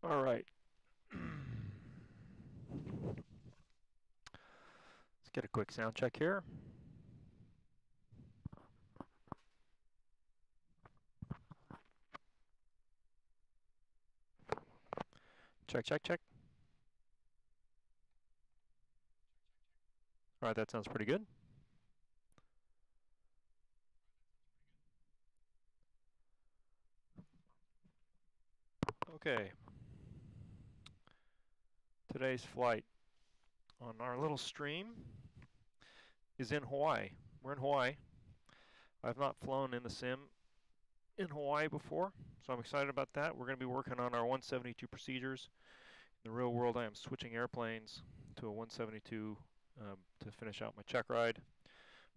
All right. Let's get a quick sound check here. Check, check, check. All right, that sounds pretty good. Okay. Today's flight on our little stream is in Hawaii. We're in Hawaii. I've not flown in the sim in Hawaii before, so I'm excited about that. We're going to be working on our 172 procedures. In the real world, I am switching airplanes to a 172 to finish out my check ride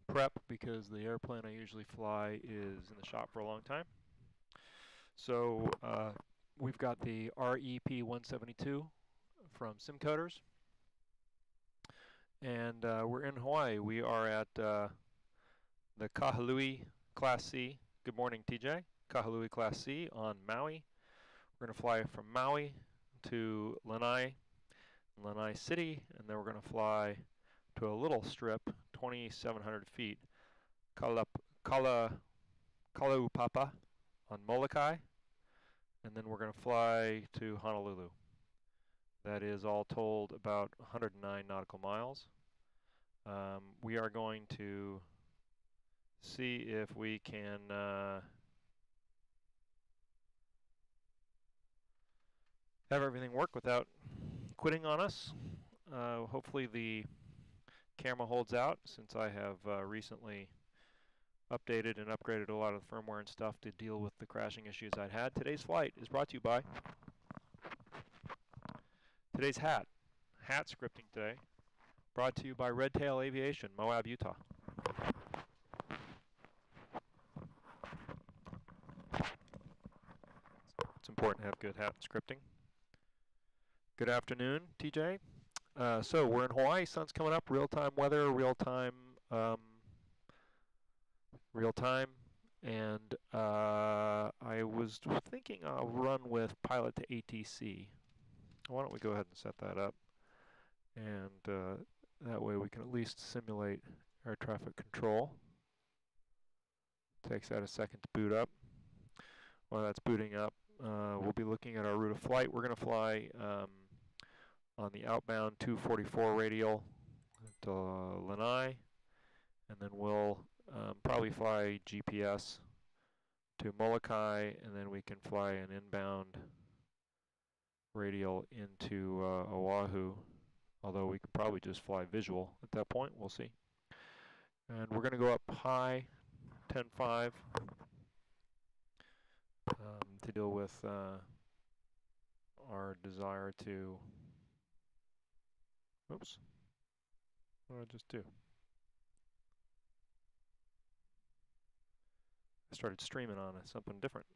prep because the airplane I usually fly is in the shop for a long time. So we've got the REP 172 from SimCoders, and we're in Hawaii. We are at the Kahului Class C. Good morning, TJ. Kahului Class C on Maui. We're going to fly from Maui to Lanai, Lanai City, and then we're going to fly to a little strip, 2,700 feet, Kalaupapa on Molokai, and then we're going to fly to Honolulu. That is all told about 109 nautical miles. We are going to see if we can have everything work without quitting on us. Hopefully the camera holds out, since I have recently updated and upgraded a lot of the firmware and stuff to deal with the crashing issues I'd had. Today's flight is brought to you by today's hat scripting today, brought to you by Red Tail Aviation, Moab, Utah. It's important to have good hat scripting. Good afternoon, TJ. So we're in Hawaii, sun's coming up, real-time weather, real-time, and I was thinking I'll run with pilot to ATC. Why don't we go ahead and set that up, and that way we can at least simulate air traffic control. Takes that a second to boot up. While that's booting up, we'll be looking at our route of flight. We're going to fly on the outbound 244 radial to Lanai, and then we'll probably fly GPS to Molokai, and then we can fly an inbound radial into Oahu, although we could probably just fly visual at that point. We'll see. And we're going to go up high, 10.5, to deal with our desire to... Oops. What did I just do? I started streaming on something different.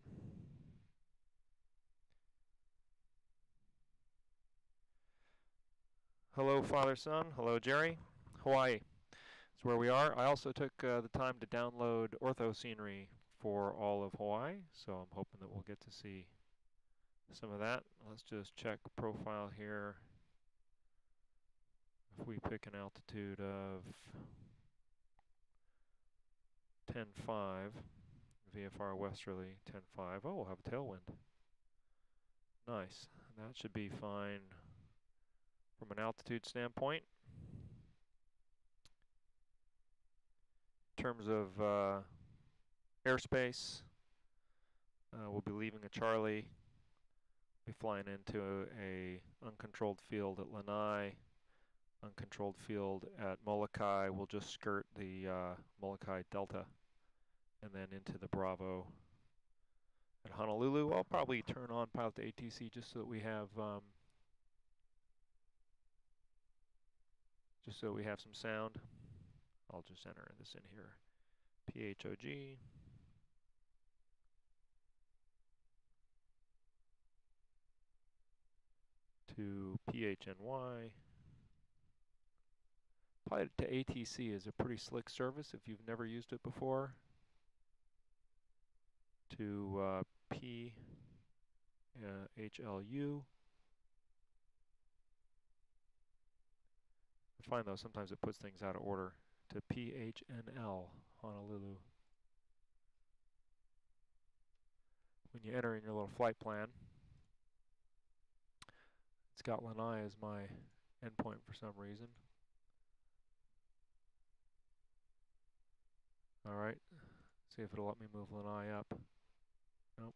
Hello, Father Son. Hello, Jerry. Hawaii is where we are. I also took the time to download ortho scenery for all of Hawaii, so I'm hoping that we'll get to see some of that. Let's just check profile here. If we pick an altitude of 10.5, VFR westerly 10.5, oh, we'll have a tailwind. Nice. That should be fine from an altitude standpoint. In terms of airspace, we'll be leaving a Charlie, be flying into a uncontrolled field at Lanai, uncontrolled field at Molokai. We'll just skirt the Molokai Delta and then into the Bravo at Honolulu. I'll probably turn on pilot to ATC just so that we have some sound. I'll just enter this in here. PHOG. To PHNY. Pilot to ATC is a pretty slick service if you've never used it before. To PHLU, find though sometimes it puts things out of order to PHNL, Honolulu. When you enter in your little flight plan, it's got Lanai as my endpoint for some reason. All right, see if it'll let me move Lanai up. Nope.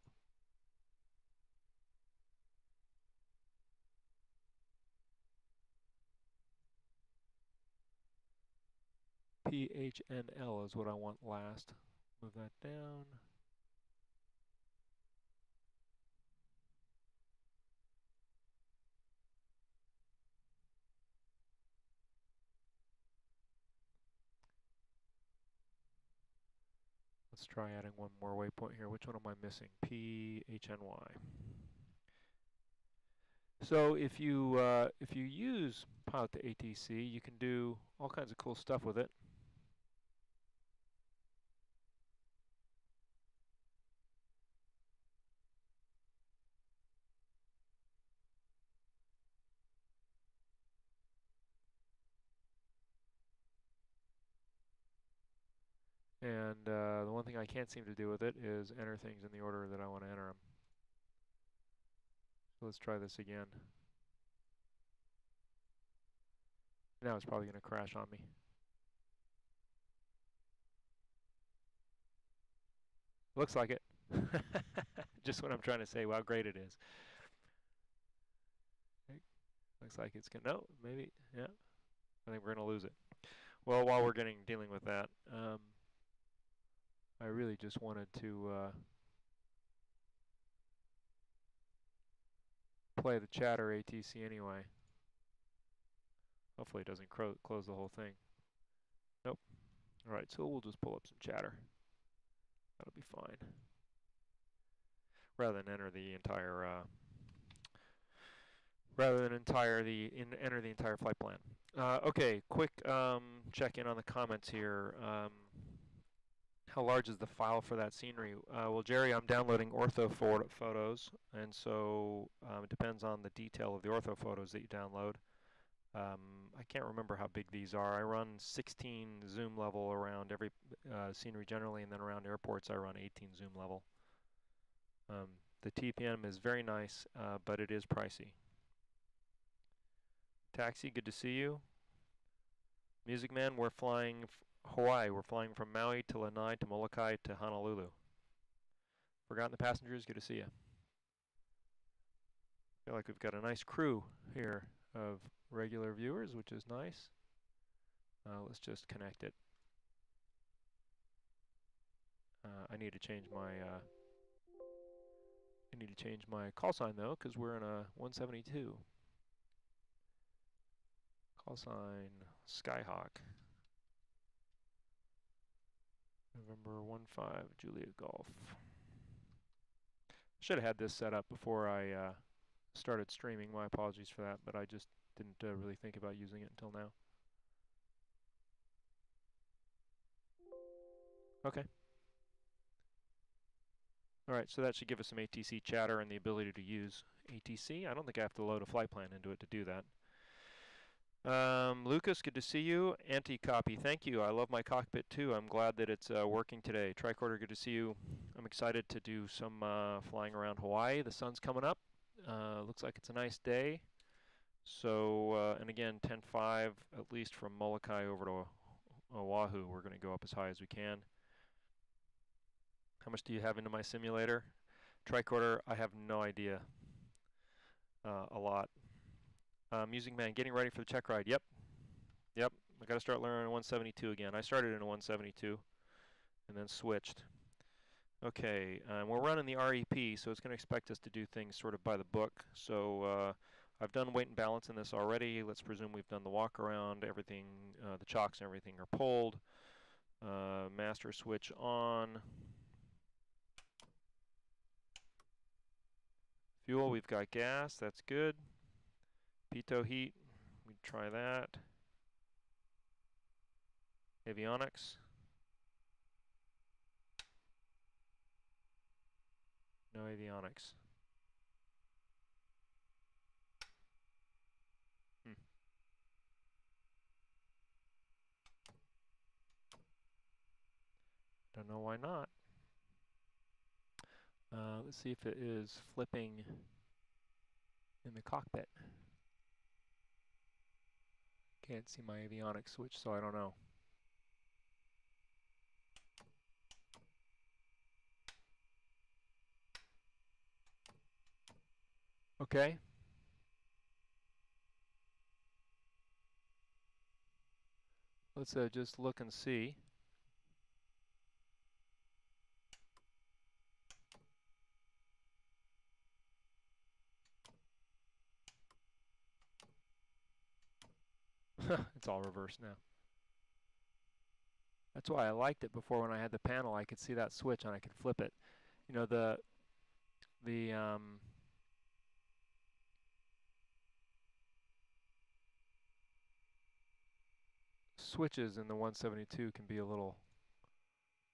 PHNL is what I want last. Move that down. Let's try adding one more waypoint here. Which one am I missing? PHNY. So if you use Pilot to ATC, you can do all kinds of cool stuff with it. And the one thing I can't seem to do with it is enter things in the order that I want to enter them. So let's try this again. Now it's probably going to crash on me. Looks like it. Just what I'm trying to say, how great it is. Looks like it's going to, no, maybe, yeah. I think we're going to lose it. Well, while we're dealing with that, I really just wanted to play the chatter ATC anyway. Hopefully it doesn't close the whole thing. Nope. All right, so we'll just pull up some chatter. That'll be fine. Rather than enter the entire enter the entire flight plan. Okay, quick check in on the comments here. How large is the file for that scenery? Well, Jerry, I'm downloading ortho photos, and so it depends on the detail of the ortho photos that you download. I can't remember how big these are. I run 16 zoom level around every scenery generally, and then around airports I run 18 zoom level. The TPM is very nice, but it is pricey. Taxi, good to see you. Music Man, we're flying Hawaii. We're flying from Maui to Lanai to Molokai to Honolulu. Forgotten the passengers, good to see you. Feel like we've got a nice crew here of regular viewers, which is nice. Let's just connect it. I need to change my call sign though, because we're in a 172. Call sign Skyhawk. November 15 Julia Golf. Should have had this set up before I started streaming. My apologies for that, but I just didn't really think about using it until now. Okay. All right, so that should give us some ATC chatter and the ability to use ATC. I don't think I have to load a flight plan into it to do that. Lucas, good to see you. Anti-copy, thank you. I love my cockpit too. I'm glad that it's working today. Tricorder, good to see you. I'm excited to do some flying around Hawaii. The sun's coming up. Looks like it's a nice day. So, and again, 10.5, at least from Molokai over to Oahu. We're going to go up as high as we can. How much do you have into my simulator? Tricorder, I have no idea. A lot. Music Man, getting ready for the check ride. Yep. Yep. I got to start learning 172 again. I started in a 172 and then switched. Okay, we're running the REP, so it's going to expect us to do things sort of by the book. So I've done weight and balance in this already. Let's presume we've done the walk around. Everything, the chocks and everything are pulled. Master switch on. Fuel, we've got gas. That's good. Pitot heat, we try that. Avionics. No avionics. know why not. Let's see if it is flipping in the cockpit. Can't see my avionics switch, so I don't know. Okay. Let's just look and see. It's all reversed now. That's why I liked it before. When I had the panel, I could see that switch and I could flip it. You know, the switches in the 172 can be a little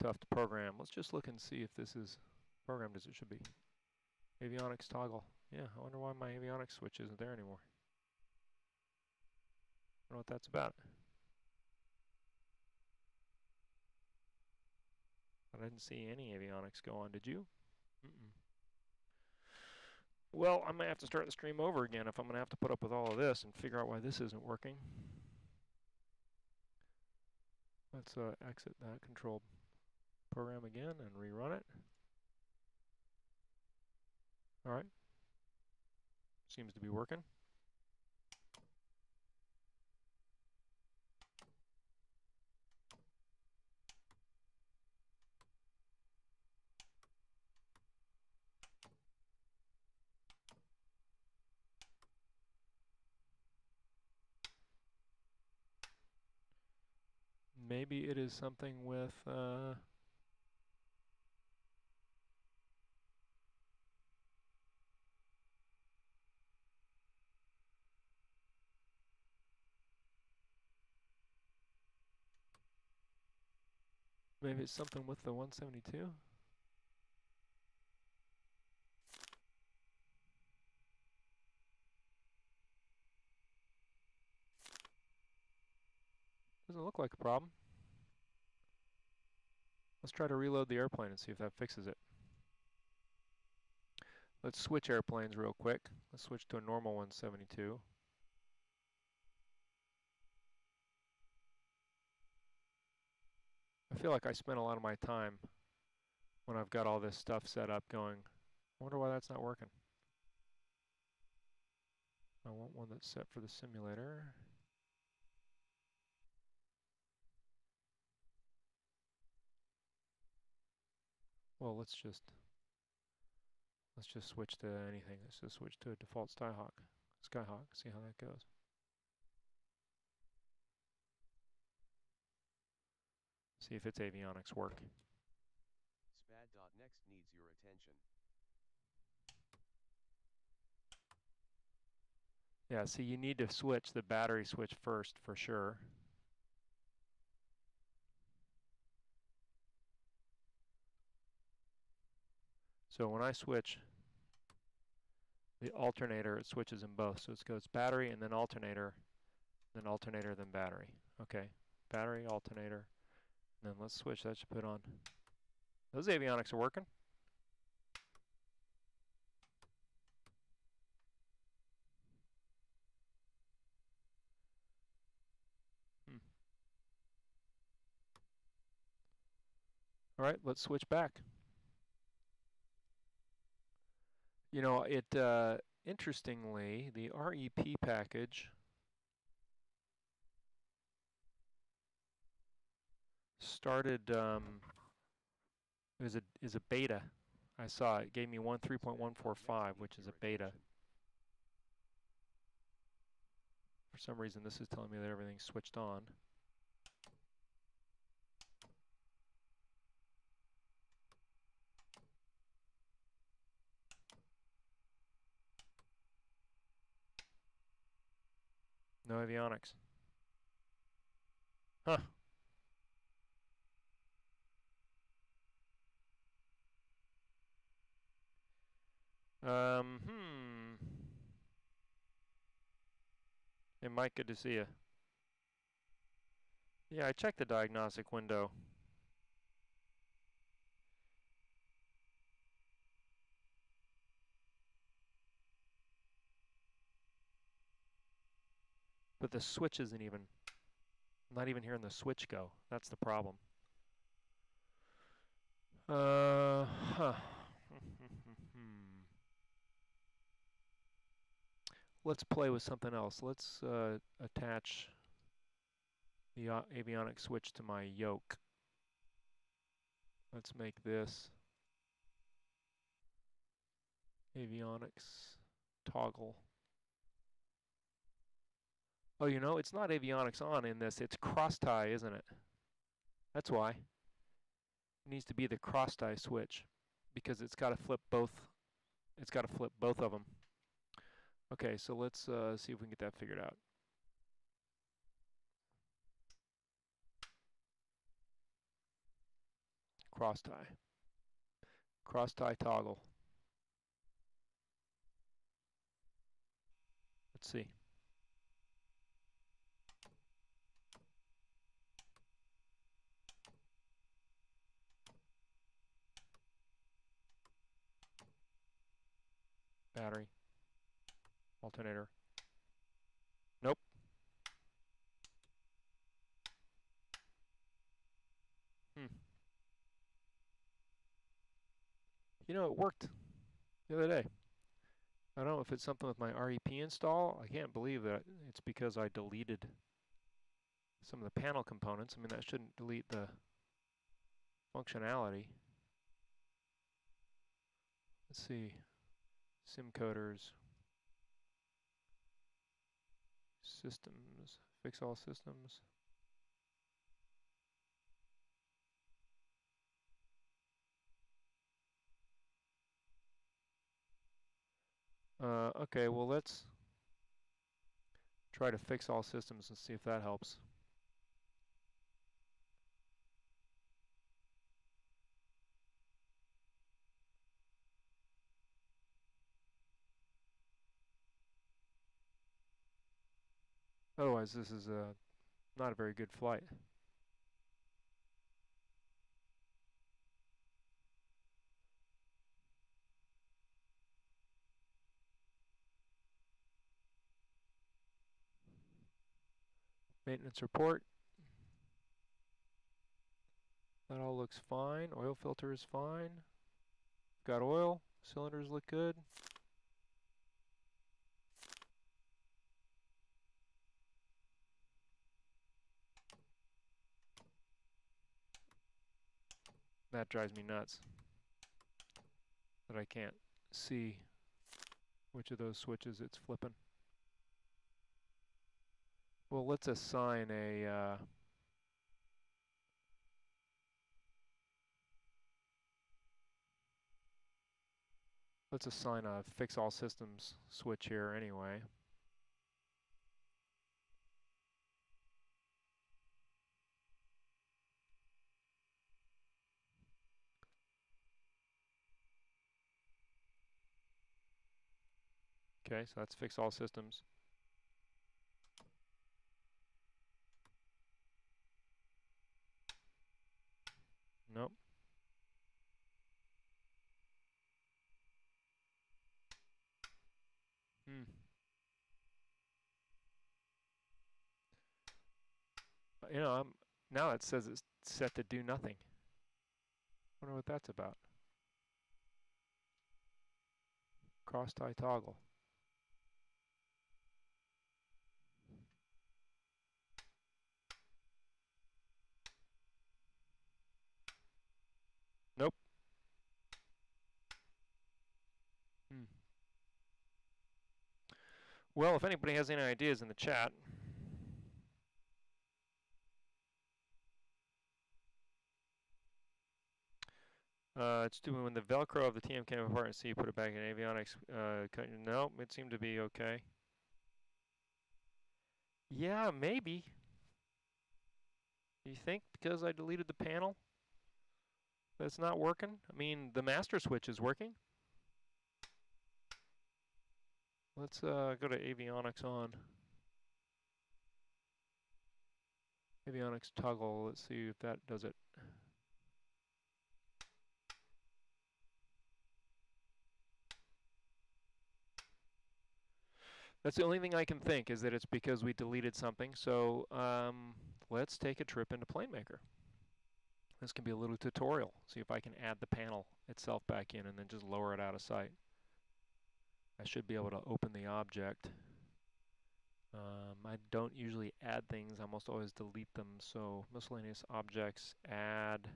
tough to program. Let's just look and see if this is programmed as it should be. Avionics toggle. Yeah, I wonder why my avionics switch isn't there anymore. I don't know what that's about. I didn't see any avionics go on, did you? Mm-mm. Well, I might have to start the stream over again if I'm going to have to put up with all of this and figure out why this isn't working. Let's exit that control program again and rerun it. All right. Seems to be working. Maybe it is something with maybe it's something with the 172. Doesn't look like a problem. Let's try to reload the airplane and see if that fixes it. Let's switch airplanes real quick. Let's switch to a normal 172. I feel like I spent a lot of my time when I've got all this stuff set up going, I wonder why that's not working. I want one that's set for the simulator. Well, let's just switch to anything. Let's just switch to a default Skyhawk, see how that goes. See if its avionics work. Spad.next needs your attention. Yeah, see, you need to switch the battery switch first for sure. So when I switch the alternator, it switches in both. So it goes battery and then alternator, then battery. Okay, battery, alternator, and then let's switch. That should put on. Those avionics are working. All right, let's switch back. You know, interestingly, the REP package started, is a beta. I saw it gave me 1.3.145, which is a beta. For some reason, this is telling me that everything's switched on. No avionics. Huh. Hey, Mike, good to see you. Yeah, I checked the diagnostic window. But the switch isn't even, I'm not even hearing the switch go. That's the problem. Huh. Let's play with something else. Let's attach the avionics switch to my yoke. Let's make this avionics toggle. Oh, you know, it's not avionics on in this. It's cross tie, isn't it? That's why. It needs to be the cross tie switch because it's got to flip both. It's got to flip both of them. Okay, so let's see if we can get that figured out. Cross tie. Cross tie toggle. Let's see. Battery. Alternator. Nope. You know, it worked the other day. I don't know if it's something with my REP install. I can't believe that it's because I deleted some of the panel components. I mean, that shouldn't delete the functionality. Let's see. SIM coders. Systems. Fix all systems. Okay, well, let's try to fix all systems and see if that helps. Otherwise, this is not a very good flight. Maintenance report. That all looks fine. Oil filter is fine. Got oil. Cylinders look good. That drives me nuts that I can't see which of those switches it's flipping. Well, let's assign a fix all systems switch here anyway. Okay, so that's fix all systems. Nope. You know, now it says it's set to do nothing. Wonder what that's about. Cross tie toggle. Nope. Well, if anybody has any ideas in the chat. It's doing when the Velcro of the TM came apart and see you put it back in avionics. No, it seemed to be okay. Yeah, maybe. You think because I deleted the panel that's not working? I mean, the master switch is working. Let's go to avionics on. Avionics toggle. Let's see if that does it. That's the only thing I can think, is that it's because we deleted something. So let's take a trip into PlaneMaker. This can be a little tutorial. See if I can add the panel itself back in and then just lower it out of sight. I should be able to open the object. I don't usually add things, I almost always delete them. So miscellaneous objects, add.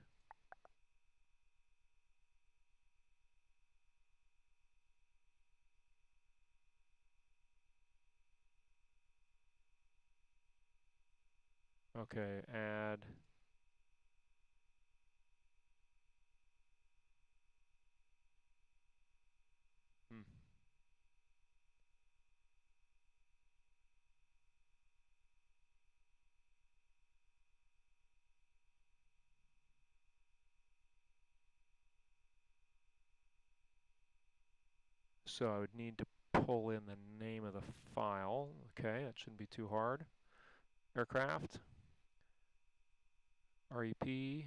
Okay, add. So I would need to pull in the name of the file. Okay, that shouldn't be too hard. Aircraft, REP,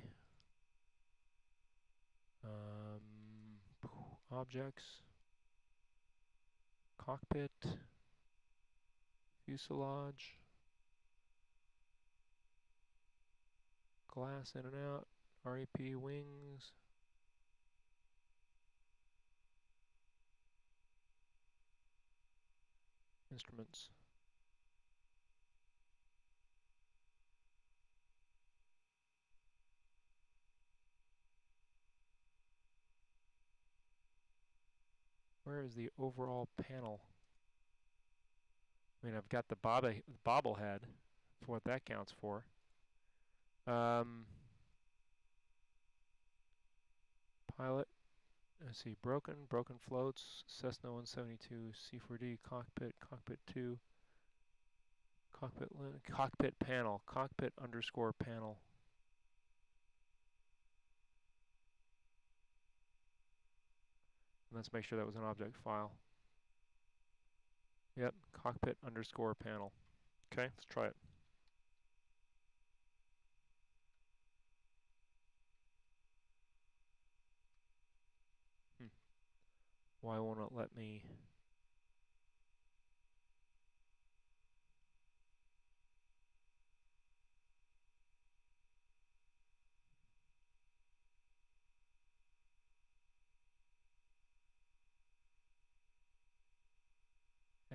objects, cockpit, fuselage, glass in and out, REP wings, instruments. Where is the overall panel? I mean, I've got the bobblehead for what that counts for. Pilot, let's see, broken floats, Cessna 172, C4D, cockpit, cockpit 2, cockpit panel, cockpit underscore panel. Let's make sure that was an object file. Yep, cockpit underscore panel. Okay, let's try it. Why won't it let me?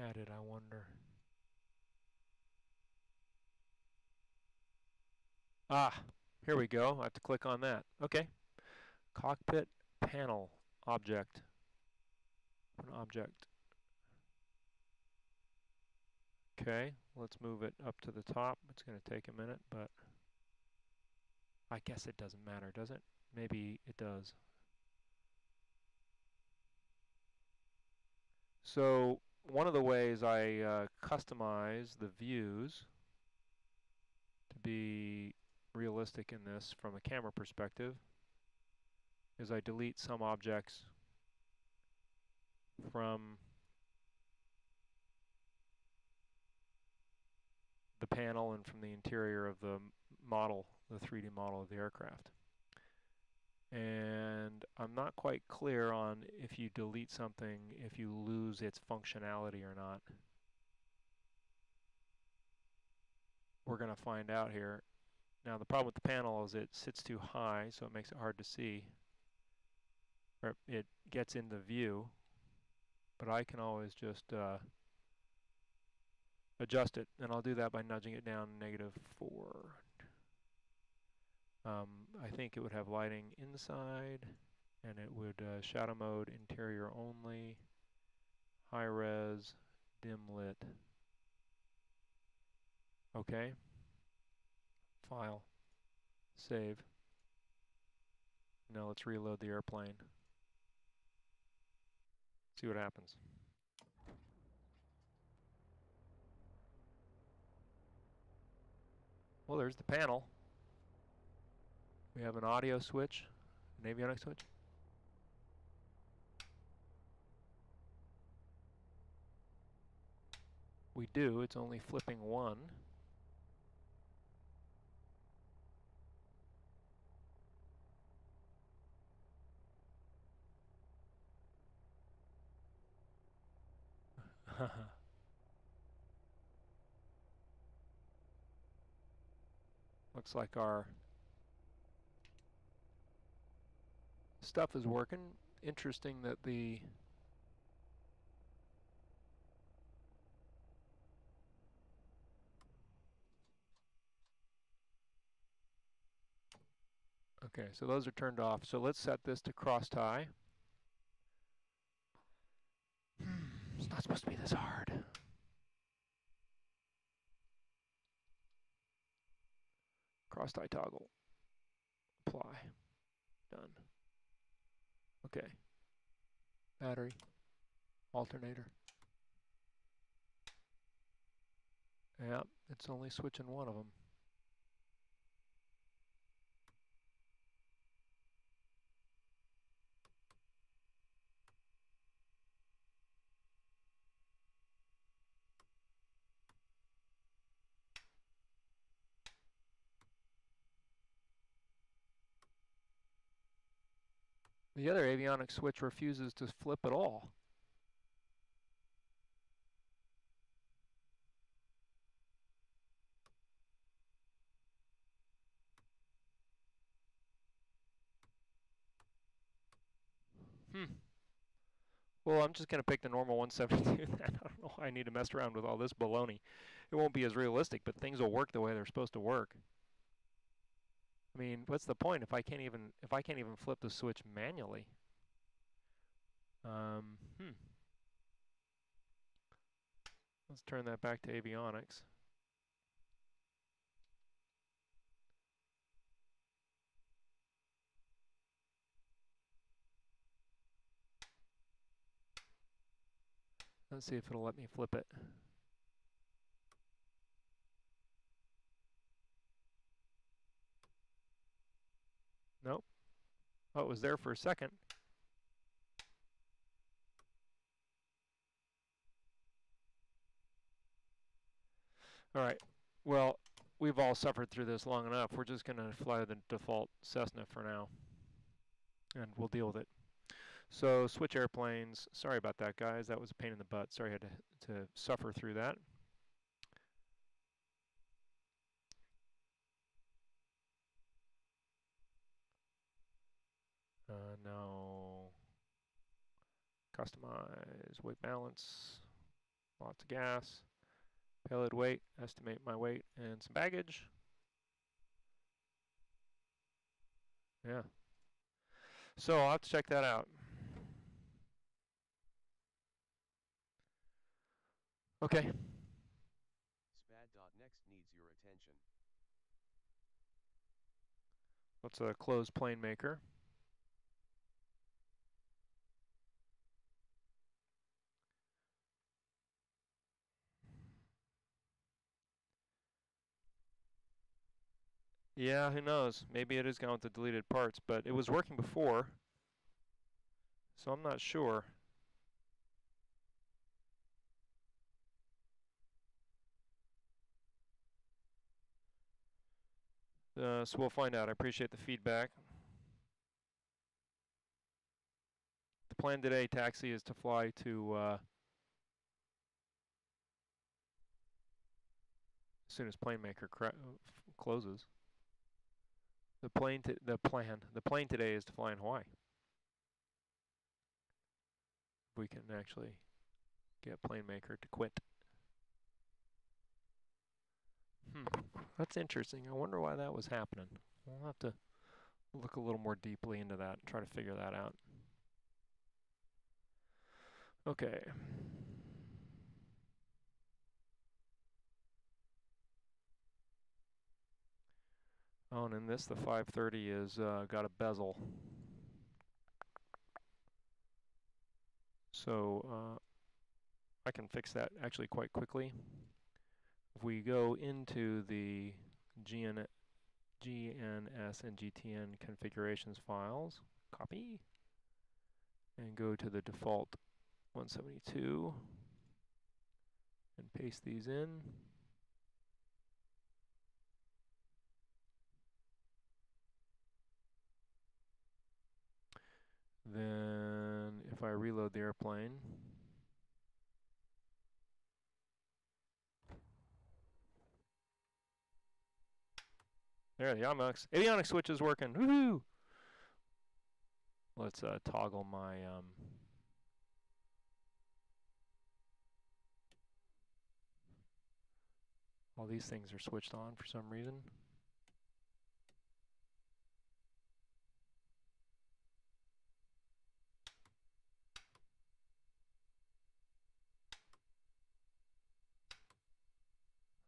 Added, I wonder. Ah, here we go. I have to click on that. Okay. Cockpit panel object. An object. Okay, let's move it up to the top. It's going to take a minute, but I guess it doesn't matter, does it? Maybe it does. So one of the ways I customize the views to be realistic in this from a camera perspective is I delete some objects from the panel and from the interior of the model, the 3D model of the aircraft. And I'm not quite clear on if you delete something, if you lose its functionality or not. We're going to find out here. Now the problem with the panel is it sits too high, so it makes it hard to see. Or it gets into view, but I can always just adjust it, and I'll do that by nudging it down -4. I think it would have lighting inside, and it would shadow mode, interior only, high res, dim lit. Okay. File. Save. Now let's reload the airplane. See what happens. Well, there's the panel. We have an audio switch, an avionics switch. We do, it's only flipping one. Looks like our stuff is working. Interesting that the okay, so those are turned off. So let's set this to cross tie. It's not supposed to be this hard. Cross tie toggle. Apply. Done. Okay. Battery. Alternator. Yeah, it's only switching one of them. The other Avionics switch refuses to flip at all. Well, I'm just going to pick the normal 172 then. I don't know why I need to mess around with all this baloney. It won't be as realistic, but things will work the way they're supposed to work. I mean, what's the point if I can't even flip the switch manually? Let's turn that back to Avionics. Let's see if it'll let me flip it. Nope. Oh, it was there for a second. All right. Well, we've all suffered through this long enough. We're just going to fly the default Cessna for now, and we'll deal with it. So switch airplanes. Sorry about that, guys. That was a pain in the butt. Sorry I had to suffer through that. Now, customize weight balance, lots of gas, payload weight, estimate my weight, and some baggage. Yeah. So I'll have to check that out. Okay. SPAD.next needs your attention. Let's close plane maker. Yeah, who knows? Maybe it is gone with the deleted parts, but it was working before, so I'm not sure. So we'll find out. I appreciate the feedback. The plan today, taxi, is to fly to as soon as plane maker closes. The plane today is to fly in Hawaii. We can actually get plane maker to quit. That's interesting. I wonder why that was happening. We'll have to look a little more deeply into that and try to figure that out. Okay. Oh, and in this, the 530 is got a bezel. So I can fix that actually quite quickly. If we go into the GNS and GTN configurations files, copy, and go to the default 172 and paste these in. Then if I reload the airplane, There, the Avionics switch is working. Woohoo! Let's toggle my all these things are switched on for some reason.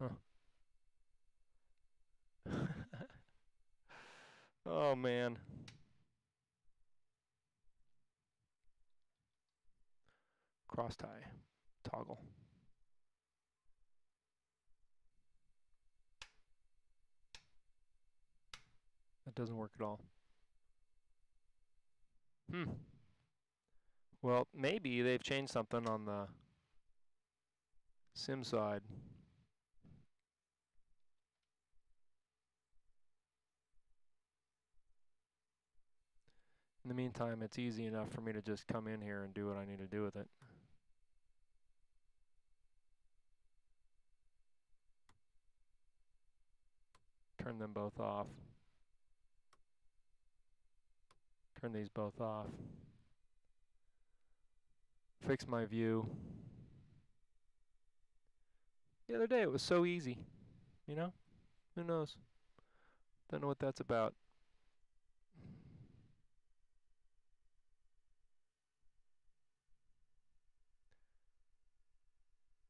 Huh. Oh man. Cross tie. Toggle. That doesn't work at all. Well, maybe they've changed something on the sim side. In the meantime, it's easy enough for me to just come in here and do what I need to do with it. Turn them both off. Turn these both off. Fix my view. The other day it was so easy, you know? Who knows? Don't know what that's about.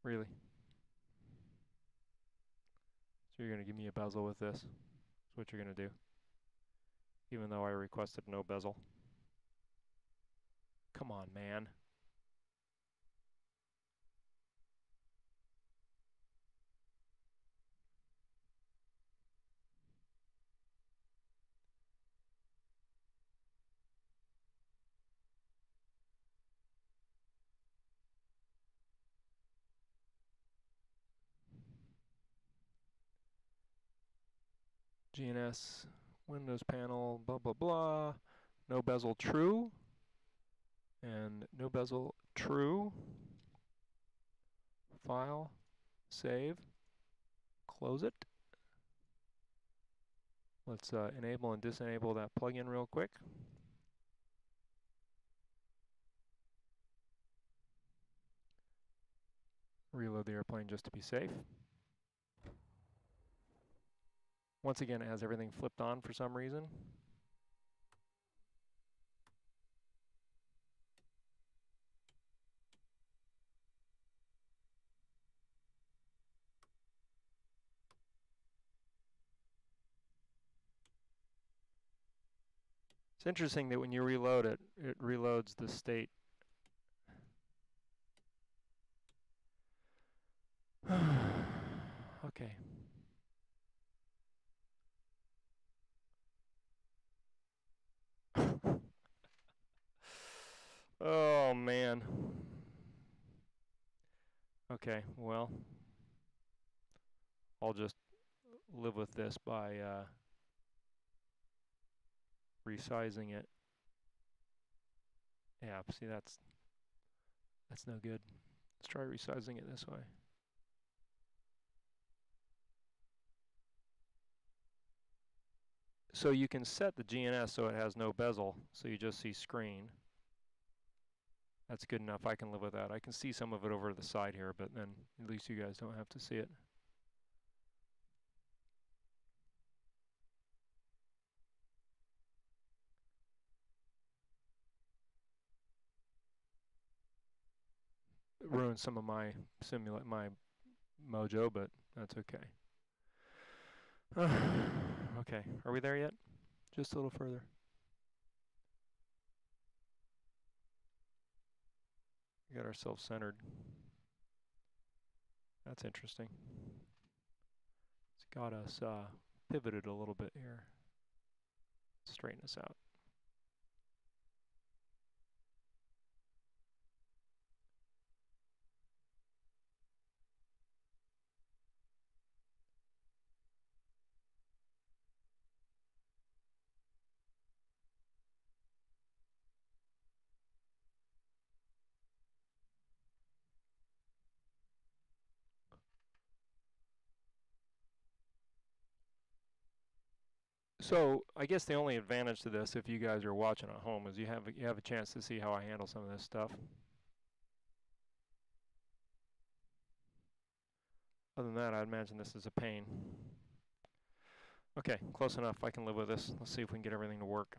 Really. So you're going to give me a bezel with this? That's what you're going to do. Even though I requested no bezel. Come on, man. GNS, Windows panel, blah, blah, blah. No bezel true. And no bezel true. File, save, close it. Let's enable and disable that plugin real quick. Reload the airplane just to be safe. Once again, it has everything flipped on for some reason. It's interesting that when you reload it, it reloads the state. Okay. Oh, man. Okay, well, I'll just live with this by resizing it. Yeah, see, that's no good. Let's try resizing it this way. So you can set the GNS so it has no bezel, so you just see screen. That's good enough. I can live with that. I can see some of it over to the side here, but then at least you guys don't have to see it. It ruins some of my my mojo, but that's okay. Okay, are we there yet? Just a little further. We got ourselves centered. That's interesting. It's got us pivoted a little bit here. Straighten this out. So I guess the only advantage to this, if you guys are watching at home, is you have a chance to see how I handle some of this stuff. Other than that, I'd imagine this is a pain. Okay, close enough. I can live with this. Let's see if we can get everything to work.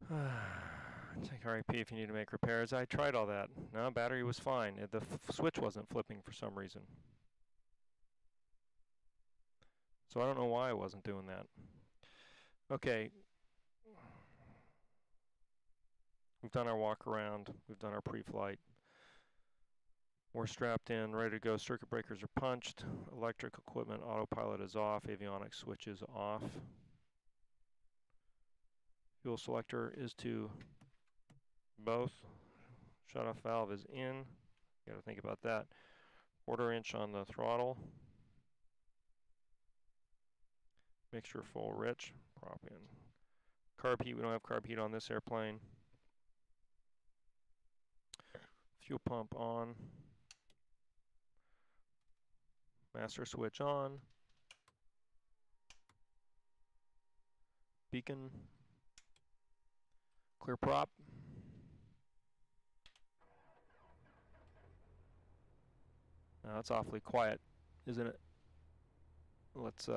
Check RIP if you need to make repairs. I tried all that. No, battery was fine. The switch wasn't flipping for some reason. So I don't know why I wasn't doing that. Okay. We've done our walk around. We've done our pre-flight. We're strapped in, ready to go. Circuit breakers are punched. Electric equipment autopilot is off. Avionics switch is off. Fuel selector is to both. Shut-off valve is in. Got to think about that. 1/4 inch on the throttle. Mixture full rich. Prop in. Carb heat. We don't have carb heat on this airplane. Fuel pump on. Master switch on. Beacon. Clear prop. Now that's awfully quiet, isn't it? Let's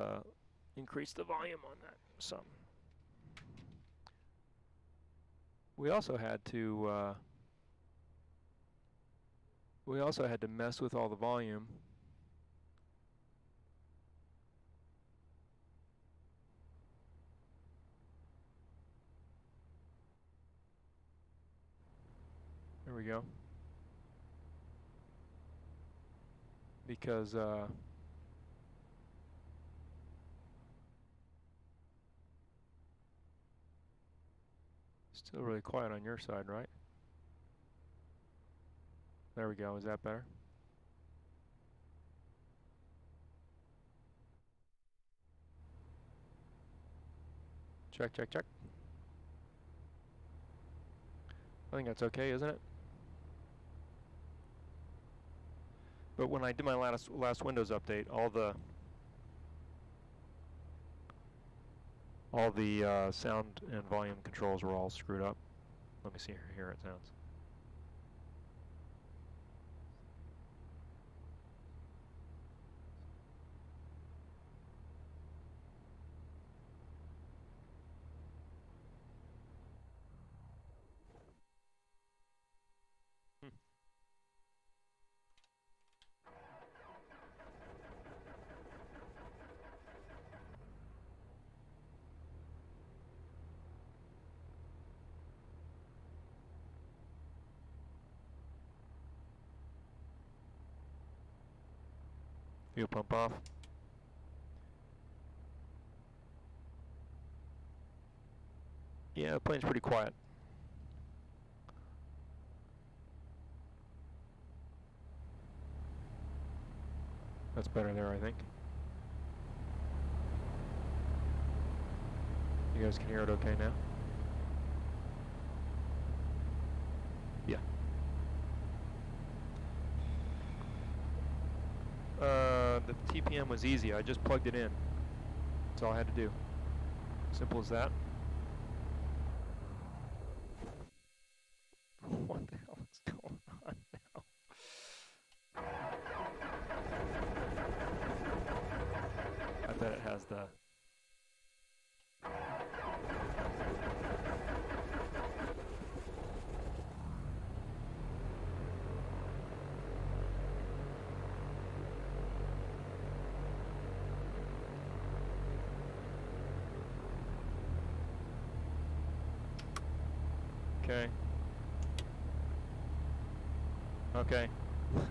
increase the volume on that some. We also had to mess with all the volume. There we go. Because still really quiet on your side, right? There we go. Is that better? Check, check, check. I think that's okay, isn't it? But when I did my last Windows update, all the sound and volume controls were all screwed up. Let me see here it sounds. Fuel pump off. Yeah, the plane's pretty quiet. That's better there, I think. You guys can hear it okay now? Yeah. The TPM was easy. I just plugged it in. That's all I had to do. Simple as that. What the hell is going on now? I bet it has the... Okay. Okay. We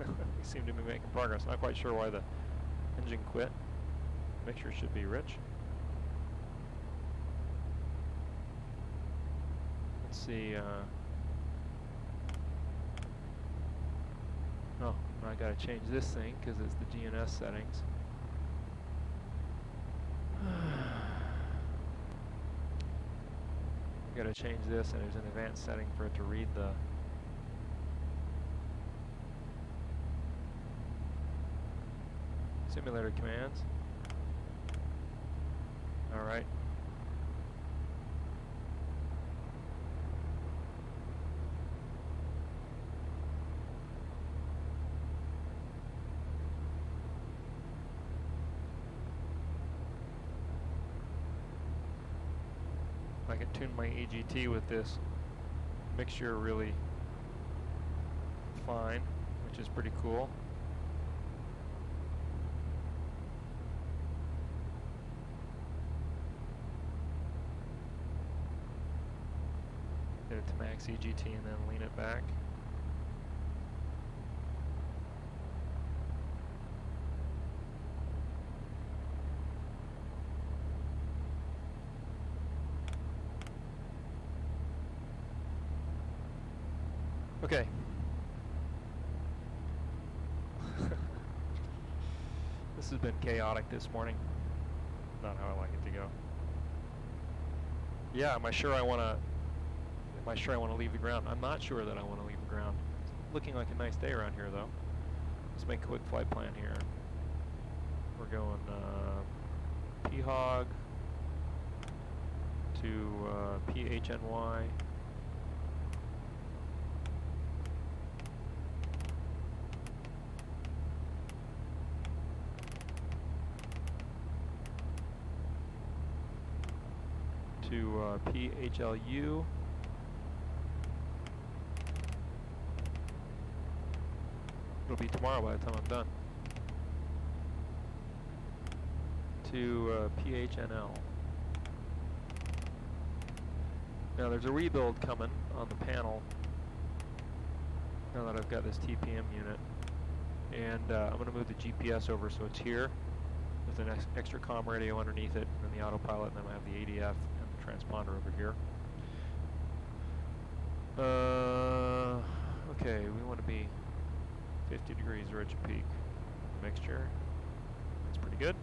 seem to be making progress. Not quite sure why the engine quit. Mixture should be rich. Let's see. Oh, I gotta change this thing because it's the GNS settings. Gotta change this, and there's an advanced setting for it to read the simulator commands. All right. I can tune my EGT with this mixture really fine, which is pretty cool. Get it to max EGT and then lean it back. Okay. This has been chaotic this morning. Not how I like it to go. Yeah, am I sure I want to leave the ground? I'm not sure that I want to leave the ground. It's looking like a nice day around here though. Let's make a quick flight plan here. We're going PHOG to PHNY. To PHLU. It'll be tomorrow by the time I'm done. To PHNL. Now there's a rebuild coming on the panel now that I've got this TPM unit. And I'm going to move the GPS over so it's here with an extra comm radio underneath it, and then the autopilot, and then I have the ADF and the transponder over here. Okay, we want to be 50 degrees ridge peak mixture. That's pretty good.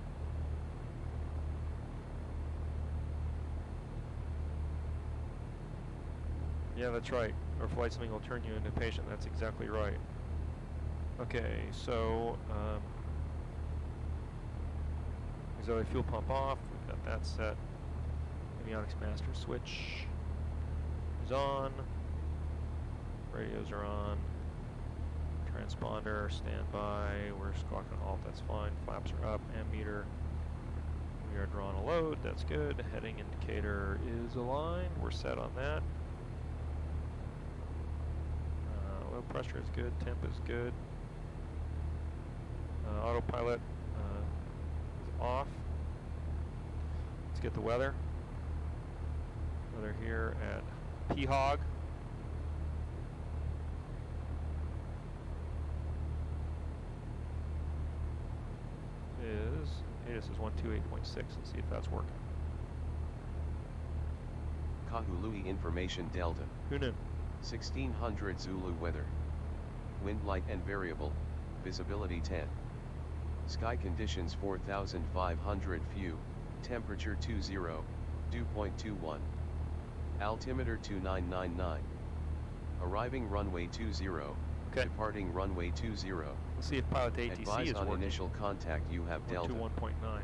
Yeah, that's right. Or flight something will turn you into a patient. That's exactly right. Okay, so auxiliary fuel pump off. We've got that set. Avionics master switch is on. Radios are on. Transponder standby. We're squawking halt. That's fine. Flaps are up. Ammeter. We are drawing a load. That's good. Heading indicator is aligned. We're set on that. Oil pressure is good. Temp is good. Autopilot is off. Let's get the weather. Weather here at PHOG. This is 128.6. Let's see if that's working. Kahului information Delta. Who knew? 1600 Zulu weather. Wind light and variable. Visibility 10. Sky conditions 4500 few. Temperature 20. Dew point 21. Altimeter 2999. Arriving runway 20. Okay. Departing runway 20. Let's see if pilot to ATC Advise is on working. initial contact you have Delta. 121.9.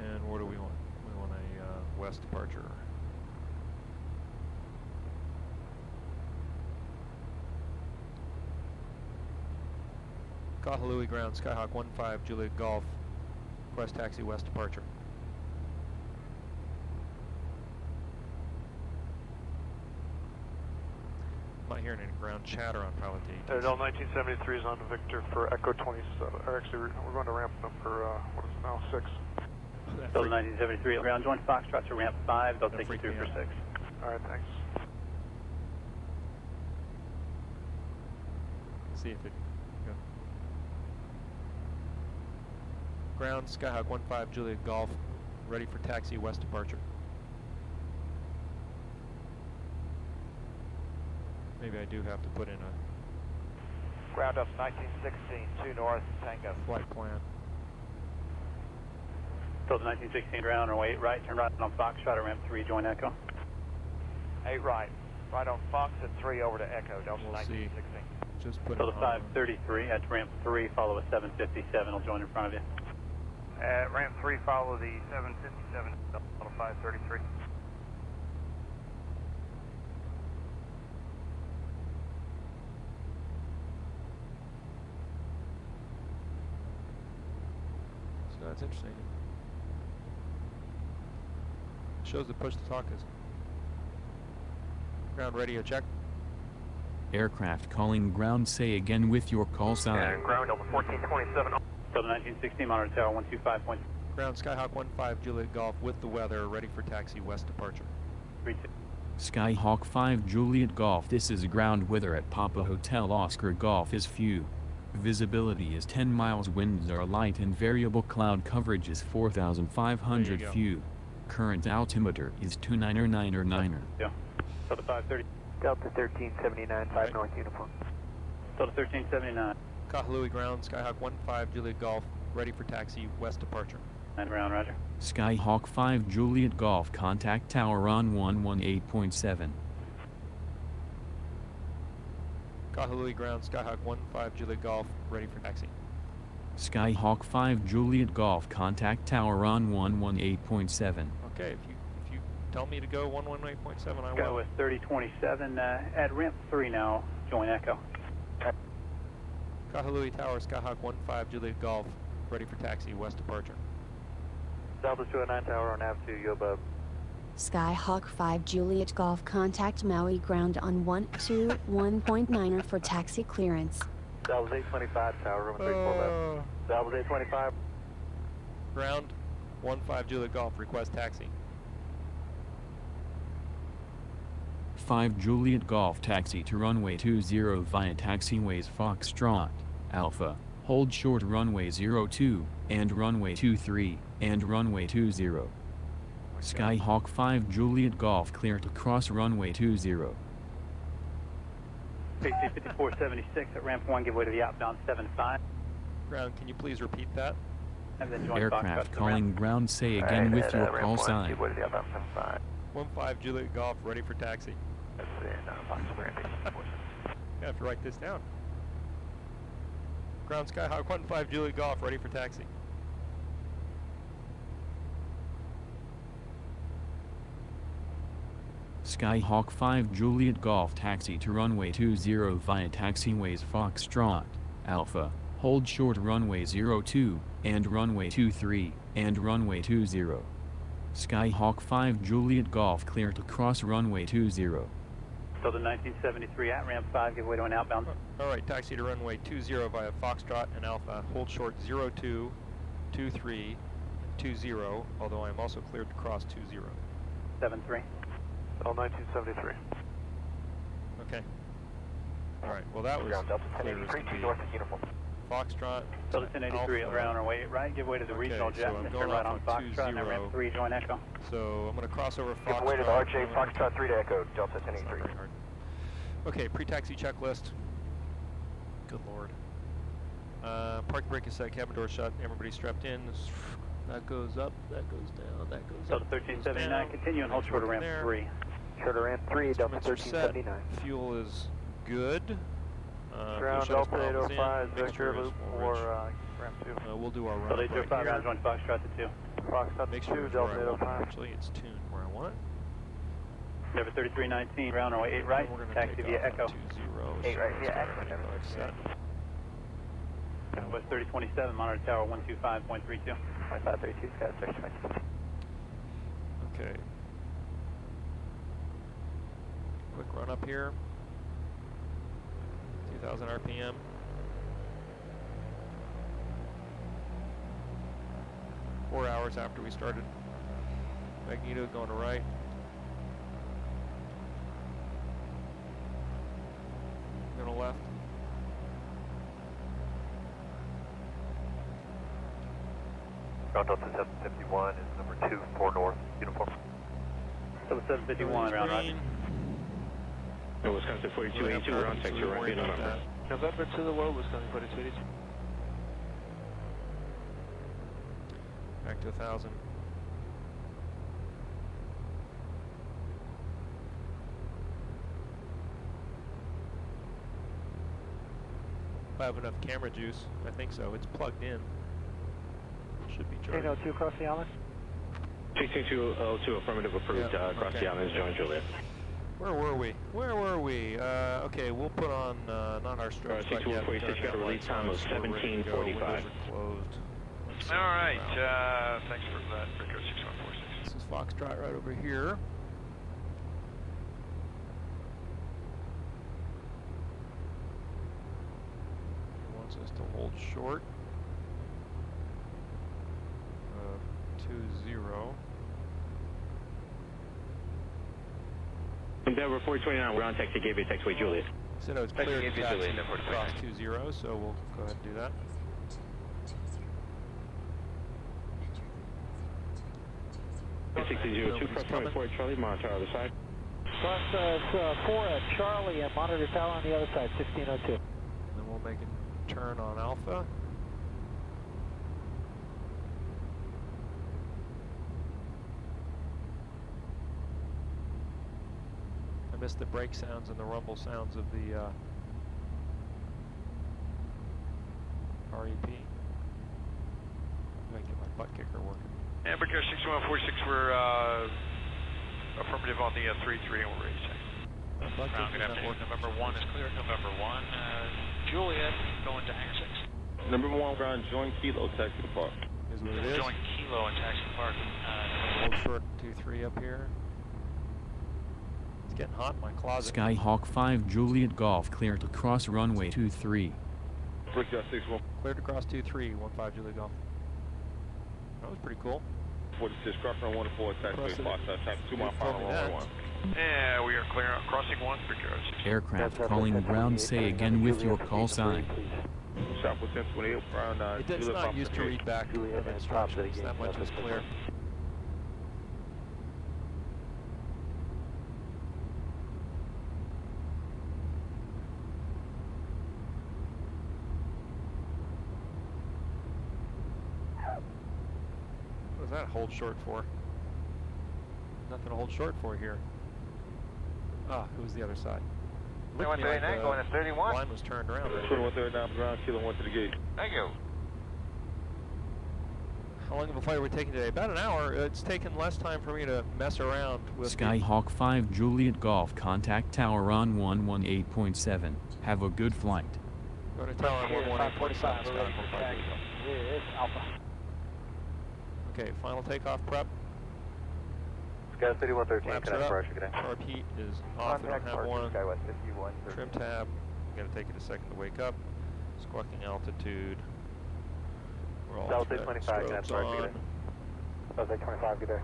And what do we want? We want a west departure. Kahului ground, Skyhawk 15, Juliet Golf, request taxi west departure. I'm not hearing any ground chatter on pilot to ATC. Del 1973 is on to Victor for Echo 27. Or actually, we're going to ramp number, what is it now, 6. Del 1973, ground joint Foxtrot to ramp 5. They'll take you through for 6. All right, thanks. Let's see if it. Yeah. Ground, Skyhawk 15, Juliet Golf, ready for taxi west departure. Maybe I do have to put in a ground up 1916, 2 north, Tango. Flight plan. Del 1916 ground, runway 8 right, turn right on Foxtrot at ramp 3, join Echo. 8 right. Right on Fox at 3 over to Echo, Delta We'll see. 1916. Just put it Delta on. 533 at ramp 3, follow a 757. I'll join in front of you. At ramp 3, follow the 757, Delta 533. So that's interesting. Shows the push to talk is. Ground radio check. Aircraft calling ground, say again with your call sign. And ground Delta 1427. Delta 1916, monitor tower 125.32. Ground Skyhawk 15 Juliet Golf with the weather, ready for taxi west departure. Skyhawk 5 Juliet Golf, this is ground weather at Papa Hotel Oscar Golf is few. Visibility is 10 miles, winds are light and variable, cloud coverage is 4,500 few. Current altimeter is 29er. Yeah. Delta 530. Delta 1379, 5 North uniform. Delta 1379. Kahalui ground, Skyhawk 15 Juliet Golf, ready for taxi west departure. And ground, roger. Skyhawk 5 Juliet Golf, contact tower on 118.7. Kahalui ground, Skyhawk 15 Juliet Golf, ready for taxi. Skyhawk 5 Juliet Golf, contact tower on 118.7. Okay, if you tell me to go 118.7, I will. Go with 3027 at ramp 3 now. Join Echo. Kahalui Tower, Skyhawk 15 Juliet Golf, ready for taxi west departure. Delta 209 Tower on Nav 2, Yobub. Skyhawk 5 Juliet Golf, contact Maui ground on 121.9 for taxi clearance. Delta 825 Tower, room 34 left. Delta 825. Ground 15 Juliet Golf, request taxi. 5 Juliet Golf, taxi to runway 20 via taxiways Foxtrot, Alpha, hold short runway 02, and runway 23, and runway 20. Skyhawk 5 Juliet Golf, clear to cross runway 20. PC 5476 at ramp 1, give way to the outbound 75. Ground, can you please repeat that? And then join Aircraft Foxtrot calling ground, say again with your call sign. Give way to the outbound 75. 15 Juliet Golf, ready for taxi. Let's see, Foxtrot landing. I have to write this down. Ground Skyhawk 15 Juliet Golf, ready for taxi. Skyhawk 5 Juliet Golf, taxi to runway 20 via taxiways Foxtrot, Alpha, hold short runway 02, and runway 23, and runway 20. Skyhawk 5 Juliet Golf, clear to cross runway 20. Delta 1973 at ramp 5, give way to an outbound. Alright, taxi to runway 20 via Foxtrot and Alpha, hold short 02, 23, and 20, although I am also cleared to cross 20. 73. Delta 1973. Okay. Alright, well that was Ground Delta clear as 1083, can be. north of uniform. Foxtrot. Delta 1083 Alpha. around our way right, give way to the regional Okay, jet. so I'm Mr. going right off on on Foxtrot and at 20. ramp 3, join Echo. So I'm going to cross over Foxtrot. Give way to the RJ Foxtrot 3 to Echo, Delta That's not 1083. very hard. Okay, pre-taxi checklist. Good lord. Park brake is set, cabin door shut, everybody strapped in. That goes up, that goes down, that goes Delta up. that goes 1379, down. continue and hold short of ramp There. 3. Short of ramp 3, Delta Instruments are set. 1379. Fuel is good. Ground fuel Delta shuttle's 805, in. vector Mixture is loop more for rich. ramp 2. We'll do our run Delta right 805 round, here. join Foxtrot to 2. Foxtrot Mixture 2, is where Delta I want it. 805. Actually, it's tuned where I want it. Number 3319, round runway 8 right, And we're gonna taxi take via off Echo. on 20, 8 right, so via it's Echo, already never set. West 3027, monitor tower 125.32. 2532, Sky 6. Okay. Quick run up here. 2000 RPM. Four hours after we started. Magneto going to right. Going to left. Ground Delta 751 is number 2, 4 north, uniform. Delta 751, round right. Wisconsin 4282, we're on sector right, being on number. November to the low, Wisconsin 4282. Back to 1000. have enough camera juice. I think so. It's plugged in. Should be charging. 802 across the island. 6202 affirmative approved. Yeah, Across the island is join Juliet. Where were we? Where were we? Okay, we'll put on not our strokes. 6146 got a release time of 17:45. Closed. All right. Thanks for that, Rico 6146. This is Foxtrot right over here. He wants us to hold short. 20. Endeavor 429, we're on taxi, gave you taxiway Juliet. Said I was clear to taxi across 20, so we'll go ahead and do that. Two cross runway 4 Charlie, monitor other side. Cross 4 at Charlie and monitor tower on the other side, 1602. Then we'll make a turn on Alpha. I missed the brake sounds and the rumble sounds of the REP. I can get my butt kicker working. And Rico 6146, we're affirmative on the 33 and we're ready to check. Ground, good afternoon. November 1 is clear. November 1, Juliet, going to hangar 6. Number 1, ground, join Kilo, taxi to park. Is what it is. Join Kilo and taxi to park. Hold short 23 up here. It's getting hot in my closet. Skyhawk 5 Juliet Golf clear to cross runway 23. Cleared to cross 23, 15 Juliet Golf. That was pretty cool. 46, cross run 1 to 4, taxiway Fox, taxi 2 mile final runway 1. Yeah, we are clear crossing 1, Rico 61. Aircraft calling ground, say again with your call sign. Shop with 1028, ground It's not used to read back instructions. That much is clear. What does that hold short for? Nothing to hold short for here. Ah, who's the other side? Looked to me like going to 31. Line was turned around. 2139, ground, Kilo 1 to the gate. Thank you. How long of a flight are we taking today? About an hour. It's taken less time for me to mess around with Skyhawk 5 Juliet Golf contact tower on 118.7. Have a good flight. Go to tower 118.7. It's Alpha. Okay, final takeoff prep. Sky 3113, Flaps connect are for up. Archer, connect. Sharp heat is off. We don't have one. Skywest 51. Trim tab. Gotta take it a second to wake up. Squawking altitude. We're all South 825, connect for Archer, on. connect. South 825, good day.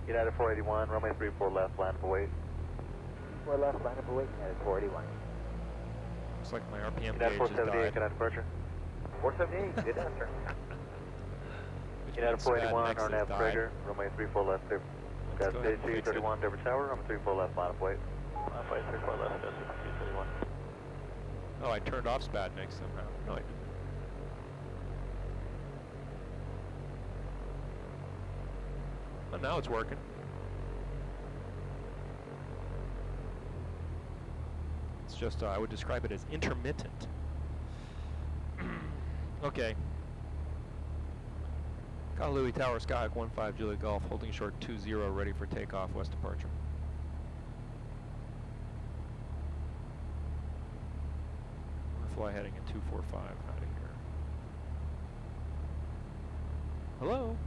United 481, runway 34 left, land up await. 4 left, line up await, United 481. Looks like my RPM United gauge has 478, died. connect departure. 478, good answer. Which United means 481, Next our has nav died. Prager, runway 34 left, clear. Sky Let's go ahead and fix it. 3231, Denver Tower, runway 34 left, line up await. Line up await, 34 left, Sky 3231. Oh, I turned off Spatnik somehow. No, I didn't. Oh, now it's working. It's just, I would describe it as intermittent. Okay. Kahului Tower, Skyhawk 15 Juliet Golf, holding short 20, ready for takeoff, west departure. Fly heading at 245 out of here. Hello?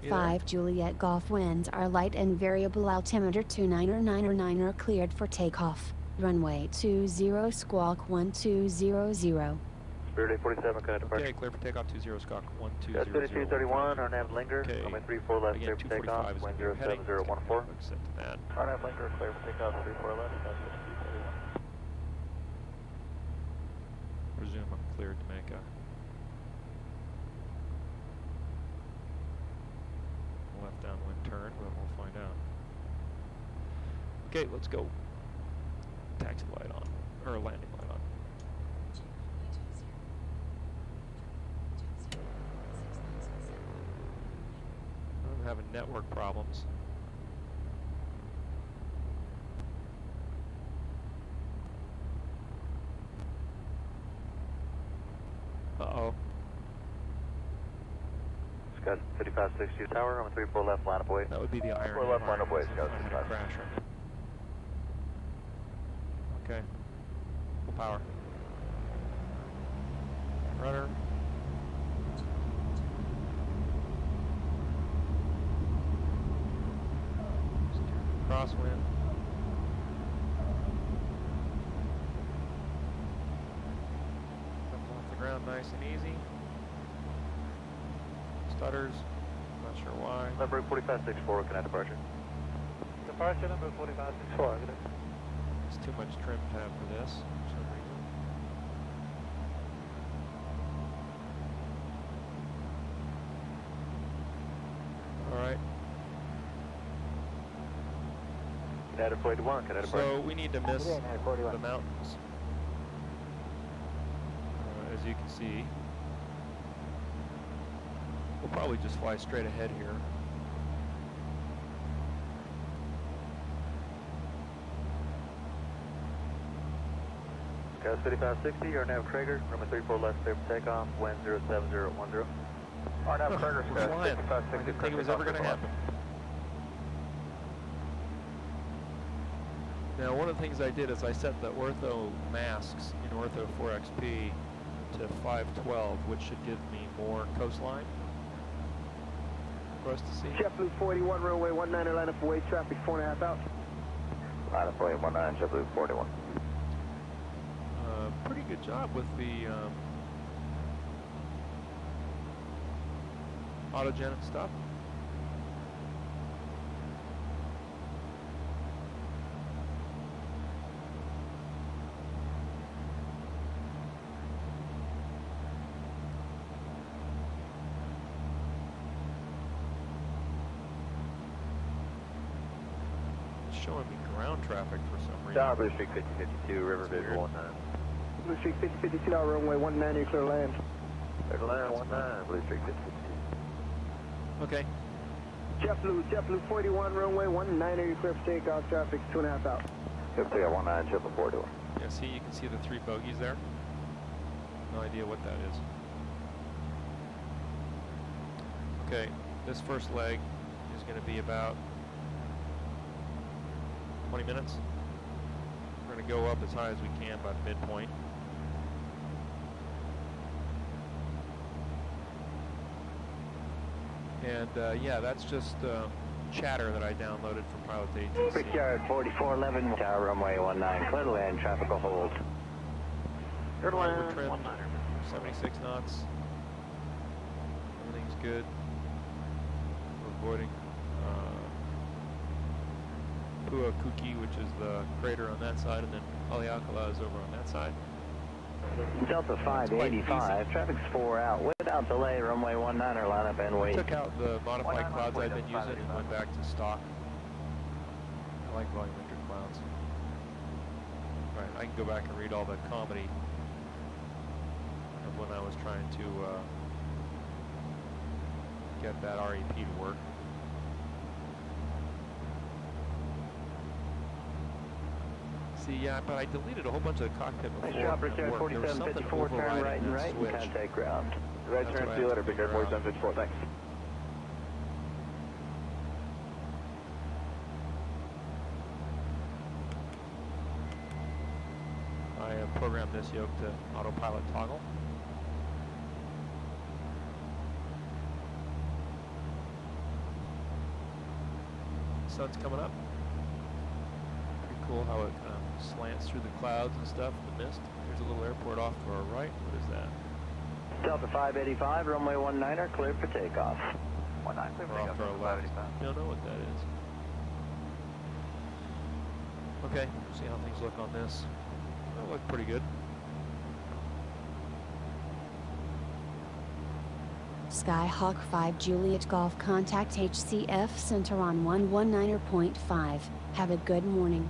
You there? 5 Juliet Golf winds are light and variable altimeter 2999 are cleared for takeoff. Runway 20 squawk 1200. Spirit 847, connect departure. Okay, clear for takeoff 20 squawk Sky 1200. 3231, our nav linger, Okay. runway 34 left, Again, clear for takeoff, 245 is wind where you're heading. 07014. Let's set to that. Our nav linger, clear for takeoff, 34 left, Sky 3231. Presume I'm cleared to make a left downwind turn, but we'll find out. Okay, let's go. Taxi light on, or landing light on. I'm having network problems. Uh-oh. Scott 5560 tower, I'm 34 left, line up away. That would be the irony. 4 left, line up away, Scott It's gonna crash right now. Okay. Full power. Rudder. Crosswind. Comes off the ground nice and easy. Stutters. Not sure why. Number 4564, connect departure. Departure number 4564. It's too much trim to have for this for some reason. Alright. Connect 41, connect departure. So we need to miss the mountains. As you can see. We'll probably just fly straight ahead here. Gas 5560, you're nav Traeger, runway 34 left, clear for takeoff, wind 07010. Our nav Traeger, We're flying. I didn't think it was ever going to happen. Now, one of the things I did is I set the ortho masks in ortho 4XP to 512, which should give me more coastline for us to see. JetBlue 41, runway 19, line up away, traffic 4.5 out. Line up away 19, JetBlue 41. Pretty good job with the autogenic stuff. It's showing me ground traffic for some reason. Tower, Blue Street 5052, River Visual 19. Blue Street 5052, runway 19, clear land. Clear to land 19, Blue Street 5052. Okay. JetBlue 41, runway 19, clear for takeoff, traffic 2.5 out. Good to go, 19, JetBlue 41. Yeah, see, you can see the 3 bogies there. No idea what that is. Okay, this first leg is going to be about 20 minutes. We're going to go up as high as we can by the midpoint. And yeah, that's just chatter that I downloaded from Pilot ATC. Brickyard 4411, tower runway 19, clear to land, traffic will hold. Clear to land, 76 knots. Everything's good. We're avoiding Pua Kuki, which is the crater on that side, and then Haleakala is over on that side. Delta 585, traffic's 4 out. Without delay, runway 19, line up and wait. I took out the modified clouds I've been using and went back to stock. I like volumetric clouds. Right, I can go back and read all the comedy of when I was trying to get that REP to work. See, yeah, but I deleted a whole bunch of the cockpit before. Nice job, Brickyard 4754, turn right and right, and contact ground. Right turn, see you later, Brickyard 4754, thanks. I have programmed this yoke to autopilot toggle. Sun's coming up. Pretty cool how it slants through the clouds and stuff, the mist. There's a little airport off to our right. What is that? Delta 585, runway 19, cleared for takeoff. 19, clear for Off takeoff, to our left. 585. Don't know what that is. Okay, see how things look on this. They look pretty good. Skyhawk 5 Juliet Golf, contact HCF Center on 119.5. Have a good morning.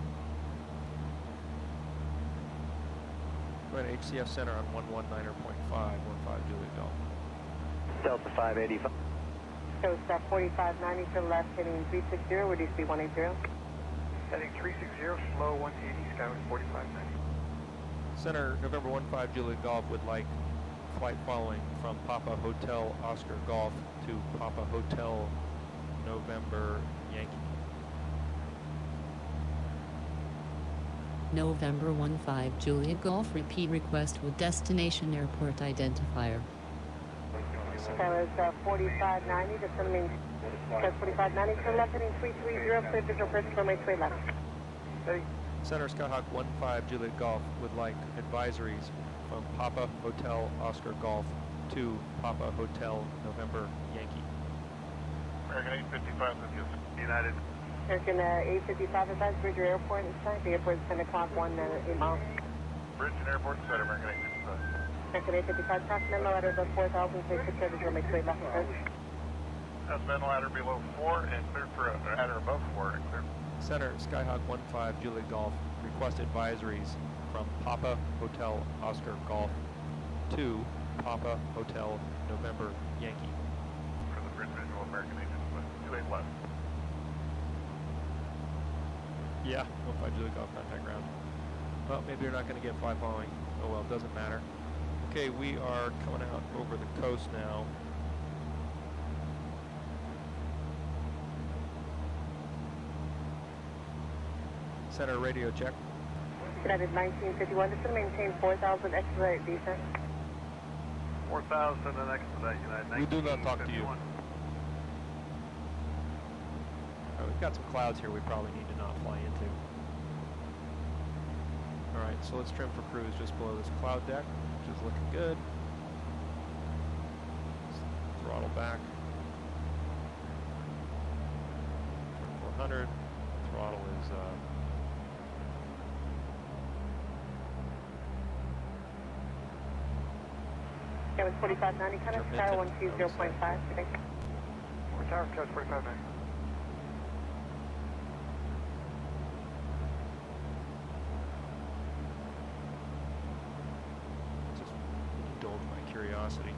Right, HCF Center on 119.5, 15 Juliet Golf. Delta 585. So stop 4590 to the left, heading 360, where do you see 180? Heading 360, slow 180, Skyway 4590. Center, November 15 Juliet Golf would like flight following from Papa Hotel Oscar Golf to Papa Hotel November Yankee. November 15 Juliet Golf repeat request with destination airport identifier. That was 4590, just going to mean 4590 to left, heading 330, clear visual first, runway 2 left. Center Skyhawk 15 Juliet Golf would like advisories from Papa Hotel Oscar Golf to Papa Hotel November Yankee. American 855 with you. United. American 855 advise Bridge Airport inside. The airport is 10 o'clock, 1 mile. Bridge and airport inside American 855. American 855, continental ladder above 4,000, take the service, runway 2 left approach. Continental ladder below 4 and clear for a ladder above 4 and clear. Center Skyhawk 15 Juliet Golf request advisories from Papa Hotel Oscar Golf to Papa Hotel November Yankee. For the bridge visual American 855, 28 left. Yeah, 15 Juliet Golf contact ground. Well, maybe you're not going to get fly following. Oh well, doesn't matter. Okay, we are coming out over the coast now. Center radio check. United 1951, just going to maintain 4,000 expedite descent. 4,000 and expedite United. We do not talk to you. We've got some clouds here we probably need to not fly into. Alright, so let's trim for cruise just below this cloud deck, which is looking good. Throttle back. 400. Throttle is That was 4590, kind of tower 120.5 today. Tower catch 4590. just indulge my curiosity here.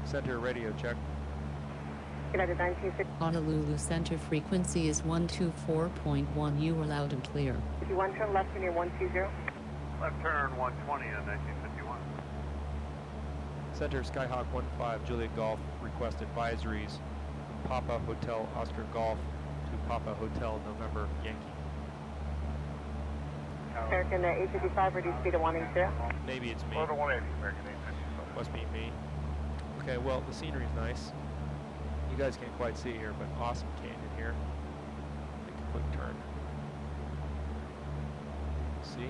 Center radio check. United 1960. Honolulu Center frequency is 124.1. You are loud and clear. 51, turn left near 120. Left turn 120 on 1951. Center Skyhawk 15 Juliet Golf request advisories from Papa Hotel Oscar Golf to Papa Hotel November Yankee. American 855, reduce speed to 180. Maybe it's me. Low to 180, American 855. Must be me. Okay, well, the scenery's nice. You guys can't quite see here, but awesome canyon here. Make a quick turn. See?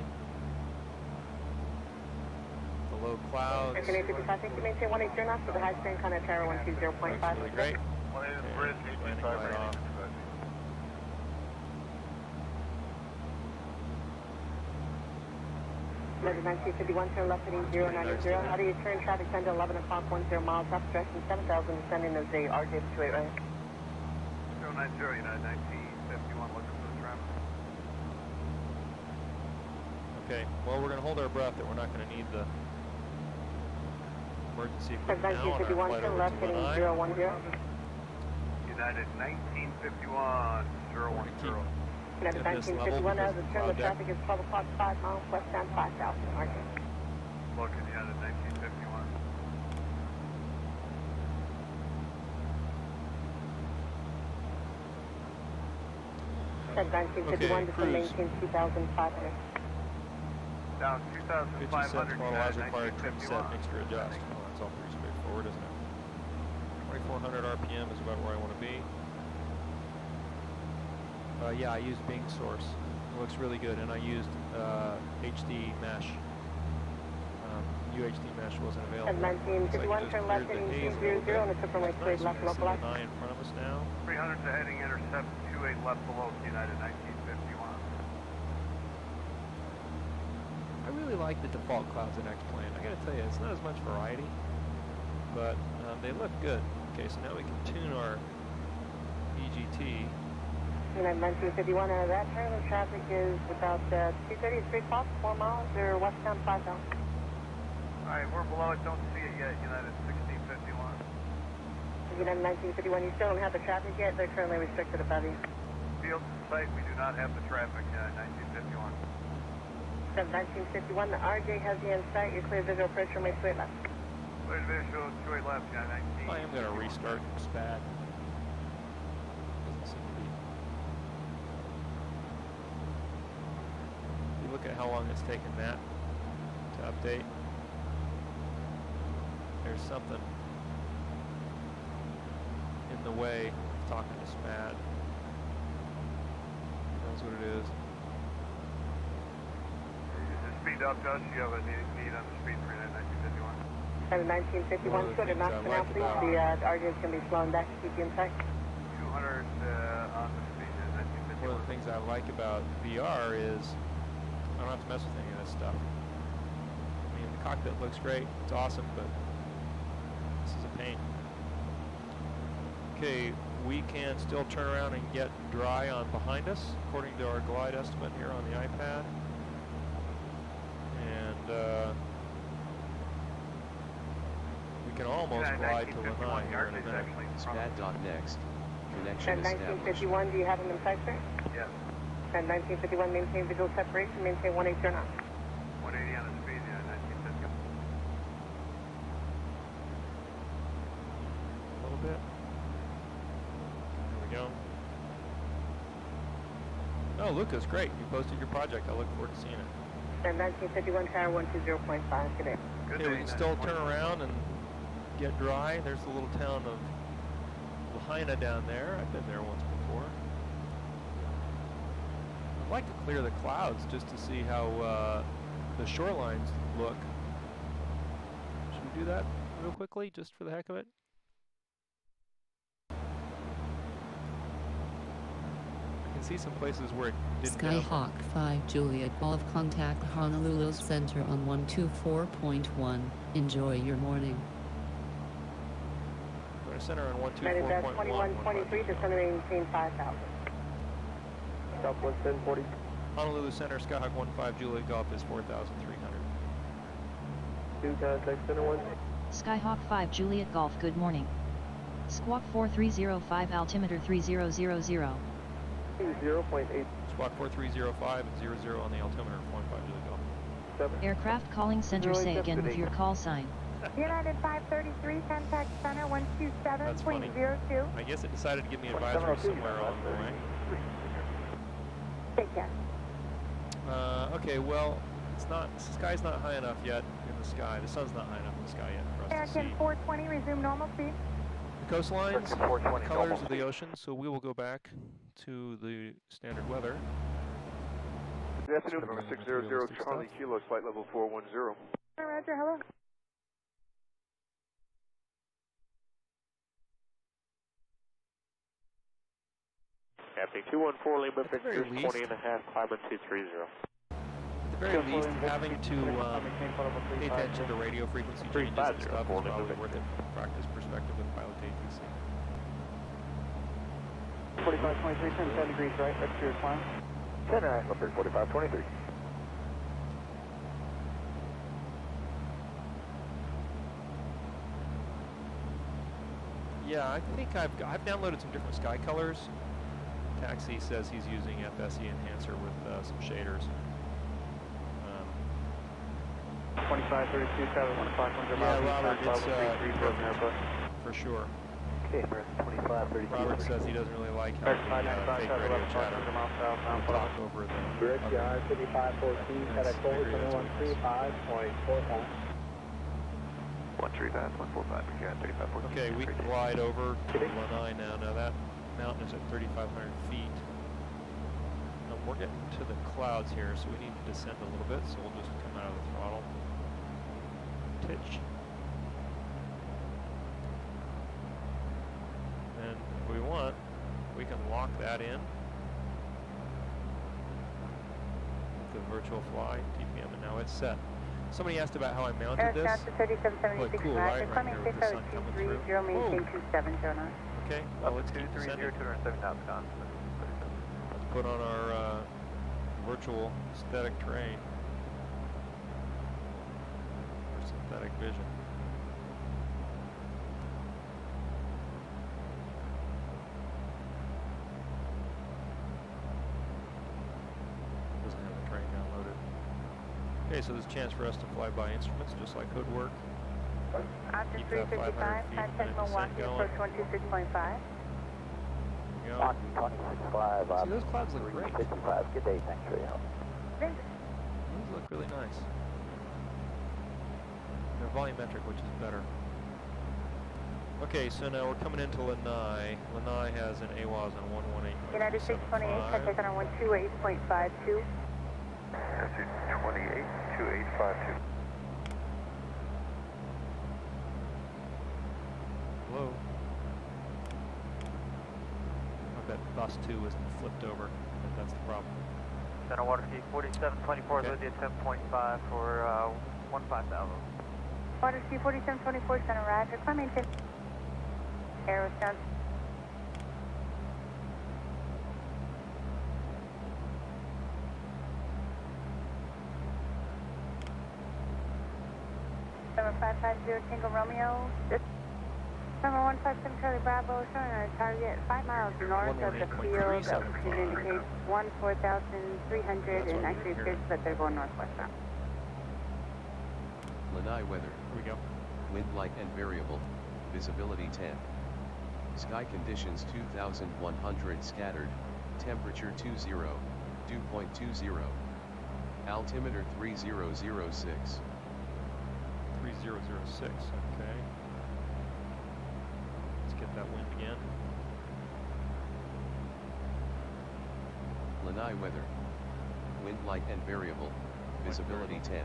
The low clouds. American 855, think you maintain 180 knots for the high spin, kind of tower 120.5. That's really great. 180 bridge, 855 off. United 1951, turn left heading 090. How do you turn traffic 10 to 11 o'clock, 10 miles up, direction 7,000, descending as the RJ 28 right? 090, United 1951, looking for the traffic. Okay, well, we're going to hold our breath that we're not going to need the emergency equipment now on our 1951, flight turn over left to heading Lanai. 010. United 1951, 010. United 1951, as a turn, the traffic is 12 o'clock, 5 miles, westbound 5,000, RJ. Looking, United 1951. United 1951, just to maintain 2,500. Down 2,500, throttle as required, trim set, mixture adjust. Well, that's all pretty straightforward, isn't it? 2,400 RPM is about where I want to be. Yeah, I used Bing Source. It looks really good, and I used HD Mesh. UHD Mesh wasn't available. 1951, turn left heading 200, and it's a runway 28 left, local left. 9 in front of us now. 300 to heading intercept 28 left below United 1951. I really like the default clouds in X-Plane. I gotta tell you, it's not as much variety, but they look good. Okay, so now we can tune our EGT. United 1951, out of that turn, the traffic is about 230 to 3 o'clock, 4 miles, or westbound 5,000. Alright, we're below it, don't see it yet, United 1651. United 1951, you still don't have the traffic yet, they're currently restricted above you. field site, we do not have the traffic, 1951. 1951, the RJ has you in sight. You're clear visual approach runway 28 left. Clear visual, straight left, 19. I am going to restart SPAD. Doesn't seem to be. You look at how long it's taken that to update. There's something in the way of talking to SPAD. That's what it is. Speed up, Josh. You have a need on the speed for 1951. 1951, short enough for now, please. The RJ is going to be slowing back to keep you in sight. 200 on the speed at 1951. One of the things I like about VR is I don't have to mess with any of this stuff. I mean, the cockpit looks great. It's awesome, but this is a pain. Okay, we can still turn around and get dry on behind us, according to our glide estimate here on the iPad. And we can almost glide to Lanai here in a minute. SPAD.next. Connection established. 1951, do you have them in sight, sir? Yes. And 1951, maintain visual separation, maintain 180 or not. 180 on the speed, 1951. A little bit. There we go. Oh, Lucas, great. You posted your project. I look forward to seeing it. And 1951, tower 120.5 today. Okay, we can still turn around and get dry. There's the little town of Lahaina down there. I've been there once before. I'd like to clear the clouds just to see how the shorelines look. Should we do that real quickly, just for the heck of it? I can see some places where it didn't Skyhawk 5 Juliet Golf, contact Honolulu's Center on 124.1. Enjoy your morning. We're center on 124.1. That is 2123, just under maintain 5,000. Southwest 1040. Honolulu Center, Skyhawk 15 Juliet Golf is 4,300. 2 contact center 1. Skyhawk 5 Juliet Golf, good morning. Squawk 4305 altimeter 3000. 0.8. Squawk 4305 and 00 on the altimeter, 15 Juliet Golf. 7. Aircraft calling center, say again with your call sign. United 533, contact center 127.02. I guess it decided to give me advisory somewhere along the way. Take care. Okay, well, it's not, the sky's not high enough yet in the sky. The sun's not high enough in the sky yet for us to see. American 420, resume normal speed. The coastlines, the colors of the ocean, so we will go back to the standard weather. Good afternoon, November 600, Charlie Kilo, flight level 410. Roger, hello. Captain 214, Lima Victor, 20 and a half, climate 230. At the very least, having to pay attention to radio frequency changes and stuff is probably worth it from a practice perspective with pilot ATC. 4523, turn 10 degrees right, that's your climb. Center, number 4523. Yeah, I think I've downloaded some different sky colors. Taxi says he's using FSE Enhancer with some shaders. 2532, Tower 1500 miles. Yeah, Robert, it's perfect, for sure. Okay, 2532. Robert says he doesn't really like how the fake radio chatter will talk over the Direct yard 5514, at a cold 135.45. 135, 145, yeah, 3514. Okay, we can glide over to Lanai now. Now that mountain is at 3,500 feet. We're getting to the clouds here, so we need to descend a little bit, so we'll just come out of the throttle. Pitch. And if we want, we can lock that in with the virtual fly TPM, and now it's set. Somebody asked about how I mounted this. Boy, cool, right? Right there with the sun coming through. Okay, well, let's keep descending. Let's put on our virtual static terrain, or synthetic vision. so there's a chance for us to fly by instruments, just like hood work. Option Keep that 355, 500 feet contact and descent Milwaukee, going. approach 126.5. Go. 26.5, See, those clouds look great. 355, good day, thanks for your help. Those look really nice. They're volumetric, which is better. Okay, so now we're coming into Lanai. Lanai has an AWAS on 118. United 628, contact on 128.52. Attitude 282852. Hello? I bet bus 2 was flipped over. That's the problem. Center water speed 4724, Okay. Lydia 10.5 for 15,000. Water speed 4724, center Roger. Climbing 10. Aerostone. Number 550 Tango Romeo. Number 157 Charlie Bravo, showing a target 5 miles north of the field. Altitude indicates 14,300 and actually appears that they're going northwestbound. Lanai weather. Here we go. Wind light and variable. Visibility 10. Sky conditions 2100 scattered. Temperature 20. Dew point 20. Altimeter 3006. 3006, okay. Let's get that wind again. Lanai weather. Wind light and variable. Visibility 10.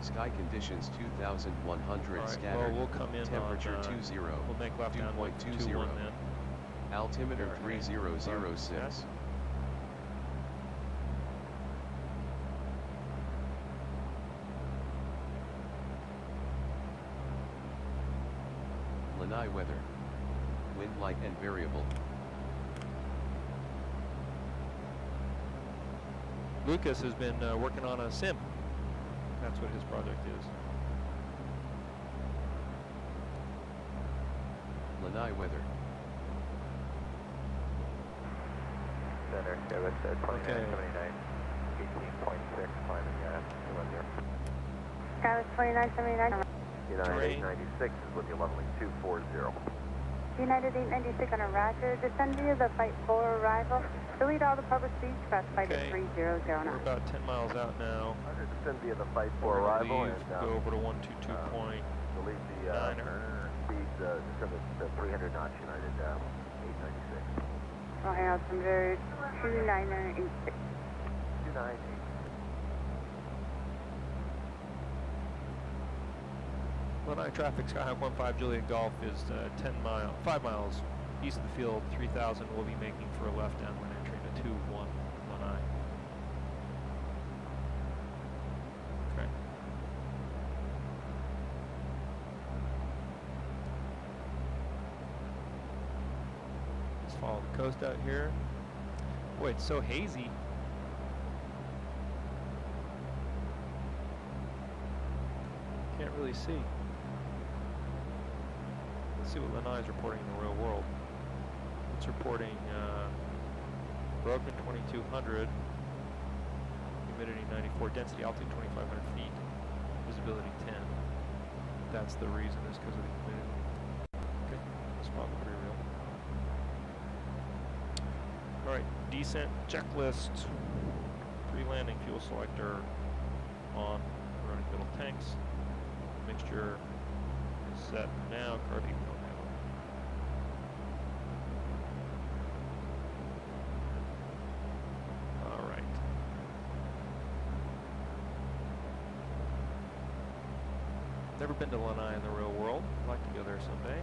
Sky conditions 2100 All right, scattered. well, we'll come in Temperature on, 20. we'll make left Dew down point 20. 21 then. Altimeter Alright. 3006. Lanai weather. Wind light and variable. Lucas has been working on a sim. That's what his project is. Lanai weather. Center, yeah, that's 2979, Okay. 18.6, climbing 210. Skywas 2979. United 896 is with you, leveling 240. United 896 on a Roger. Descend via the Flight 4 arrival. Delete all the public speech. Classified Okay. at 3009. We're about 10 miles out now. Descend via the Flight 4 We're gonna arrival leave, and go over to 122 point. delete the Niner. speed, descend the 300 knots, United 896. Okay, altimeter 2986. 298. Lanai traffic, Skyhawk 15 Juliet Golf is 5 miles east of the field, 3000. We'll be making for a left down when entering to 21 Lanai. Okay. Let's follow the coast out here. Boy, it's so hazy. Can't really see. Let's see what Lanai is reporting in the real world. It's reporting broken 2200, humidity 94, density altitude 2500 feet, visibility 10. That's the reason, is because of the humidity. Okay, that's probably pretty real. Alright, descent checklist. Pre-landing fuel selector on, running middle tanks. Mixture is set now, carb heat we don't have on. All right. Never been to Lanai in the real world. I'd like to go there someday.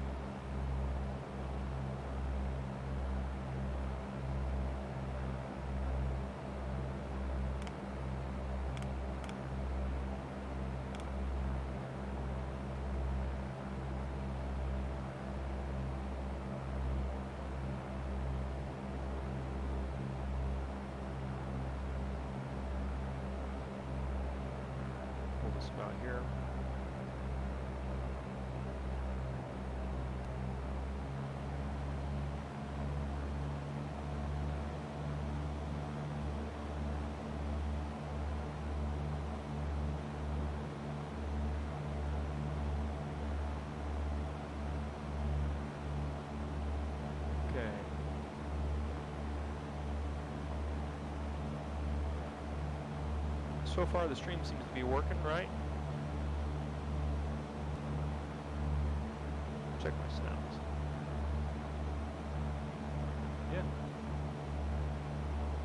Hold this about here. So far the stream seems to be working, right? Check my sounds. Yeah.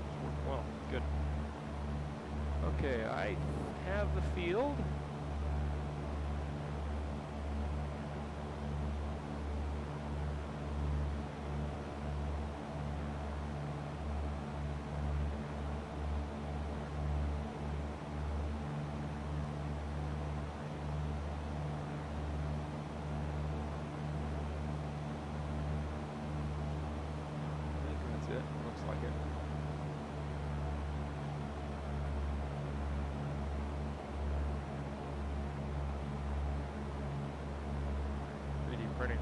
It's working well. Good. Okay, I have the field.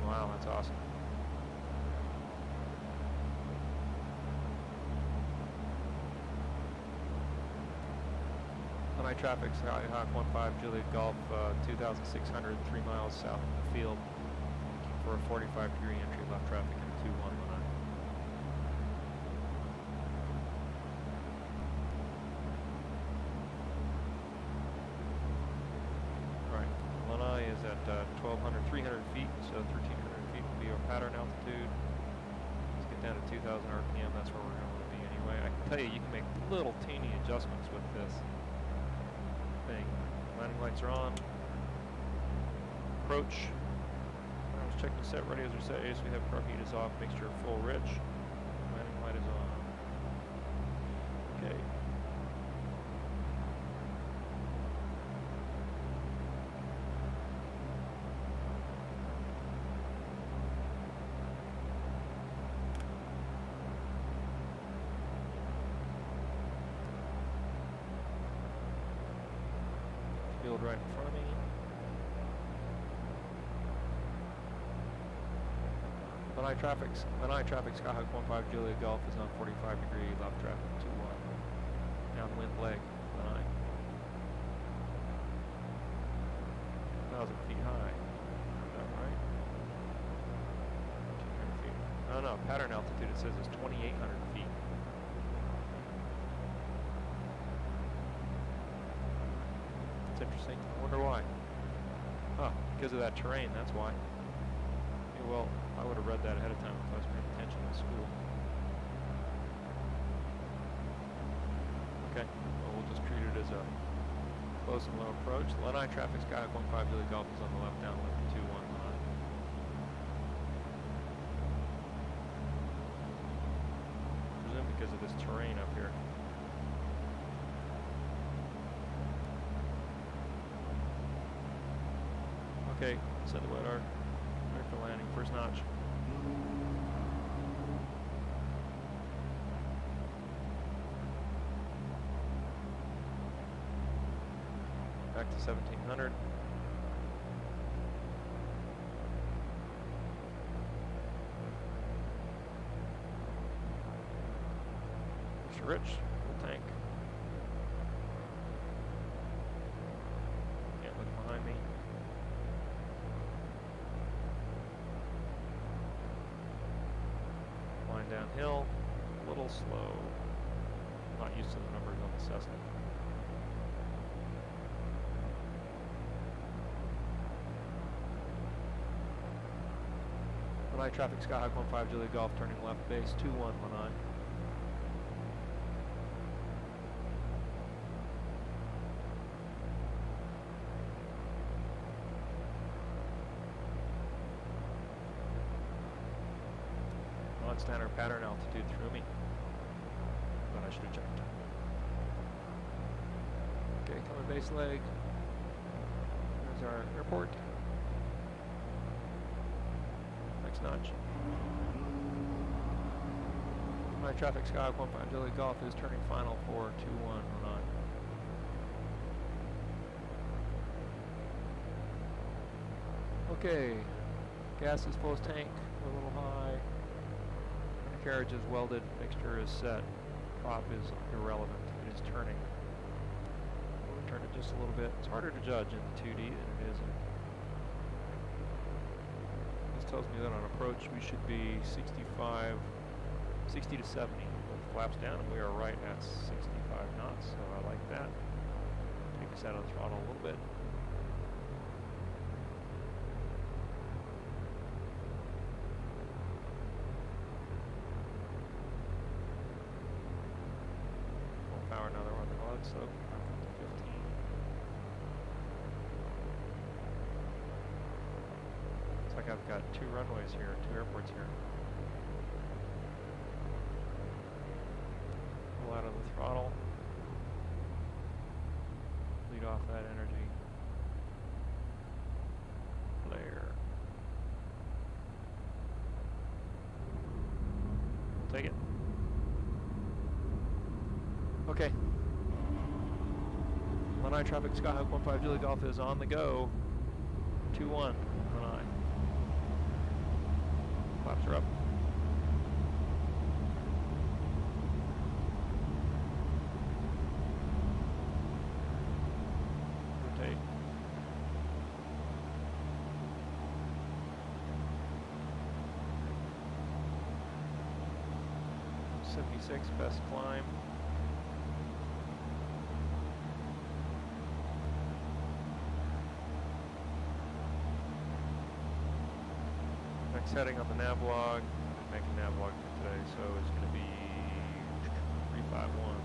Wow, that's awesome. Lanai traffic, Skyhawk 15 Juliet Golf, 2,600, 3 miles south of the field. Looking for a 45-degree entry left traffic into 2119. Alright, Lanai is at 300 feet, so 1,300 feet will be our pattern altitude. Let's get down to 2,000 RPM, that's where we're going to want to be anyway. I can tell you, you can make little teeny adjustments with this thing. Landing lights are on. Approach. I was checking set radios are set. So we have car heat is off. Mixture full rich. Landing light is on. Okay. Field right in front of me. Lanai traffic, Skyhawk 15 Juliet Golf is on 45-degree left traffic 21. Downwind leg, Lanai. 1,000 feet high. Is that right? 200 feet. No, no, pattern altitude it says is 2,800 feet. That's interesting. I wonder why. Huh, because of that terrain, that's why. Yeah, well, I would have read that ahead of time if I was paying attention in school. Okay, well, we'll just treat it as a close and low approach. Lanai traffic, Skyhawk 15 Juliet Golf is on the left downwind 219. I presume because of this terrain up here. Okay, set the wet arc. Ready for landing, first notch. Back to 1,700. Mr. Rich, full tank. Can't look behind me. Line downhill, a little slow. Not used to the numbers on the Cessna. Lanai traffic, Skyhawk 15 Juliet Golf, turning left base 21 Lanai. Standard pattern altitude through me. But I should have checked. Okay, coming base leg. There's our airport. Next notch. My traffic, Skyhawk 15 Juliet Golf is turning final for 21 Lanai. Okay, gas is full tank, a little high. Carriage is welded, mixture is set, prop is irrelevant, it is turning. We'll turn it just a little bit. It's harder to judge in 2D than it is in. This tells me that on approach we should be 60 to 70 with flaps down, and we are right at 65 knots, so I like that. max out on the throttle a little bit. Full power now that we're on the glide slope. 15. Looks like I've got 2 runways here, 2 airports here. Pull out of the throttle. Lead off that energy. Flare. We'll take it. Okay. Lanai traffic, Skyhawk 15 Julie Golf is on the go. 2-1, Lanai. Flaps are up. Rotate. .76 best climb. Next heading on the nav log. Didn't make a nav log for today, so it's going to be 351.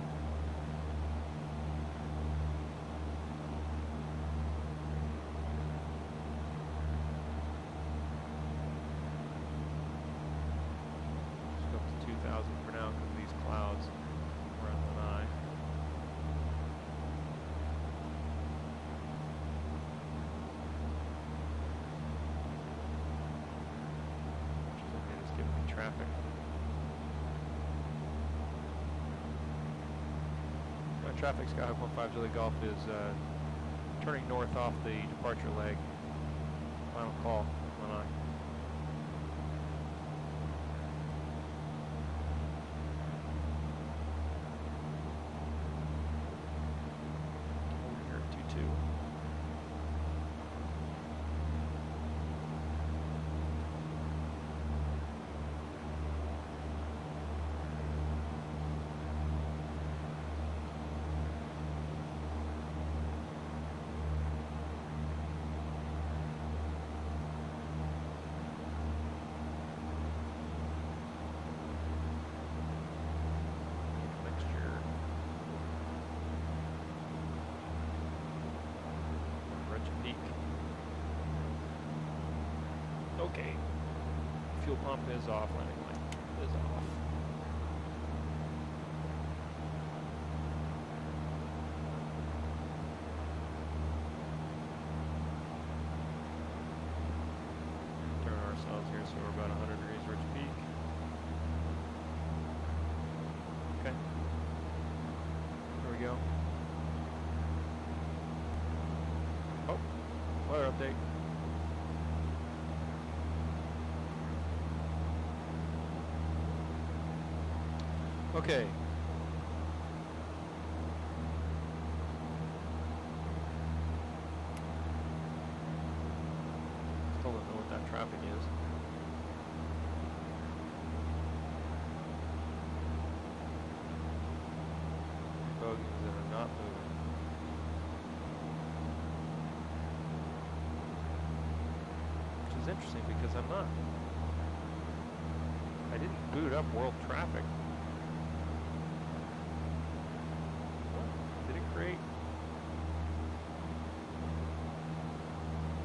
Just go up to 2,000 for now because of these clouds around Lanai. Just giving me traffic. My traffic, Skyhawk 15 Julie Golf is turning north off the departure leg. Final call, Lanai. Over here at 22. Okay. Fuel pump is off, landing light is off. Turn ourselves here so we're about 100 degrees towards peak. Okay. There we go. Oh, weather update. Okay. Still don't know what that traffic is. Bogies that are not moving. Which is interesting because I didn't boot up world traffic. Create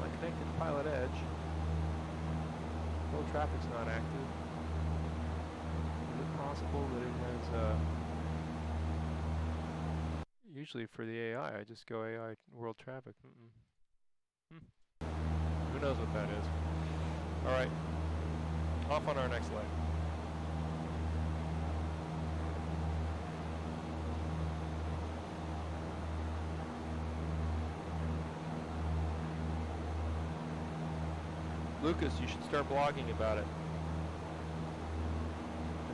my connected pilot edge. World traffic's not active. Is it possible that it has usually for the AI I just go AI world traffic. Who knows what that is? Alright. Off on our next leg. Lucas, you should start blogging about it.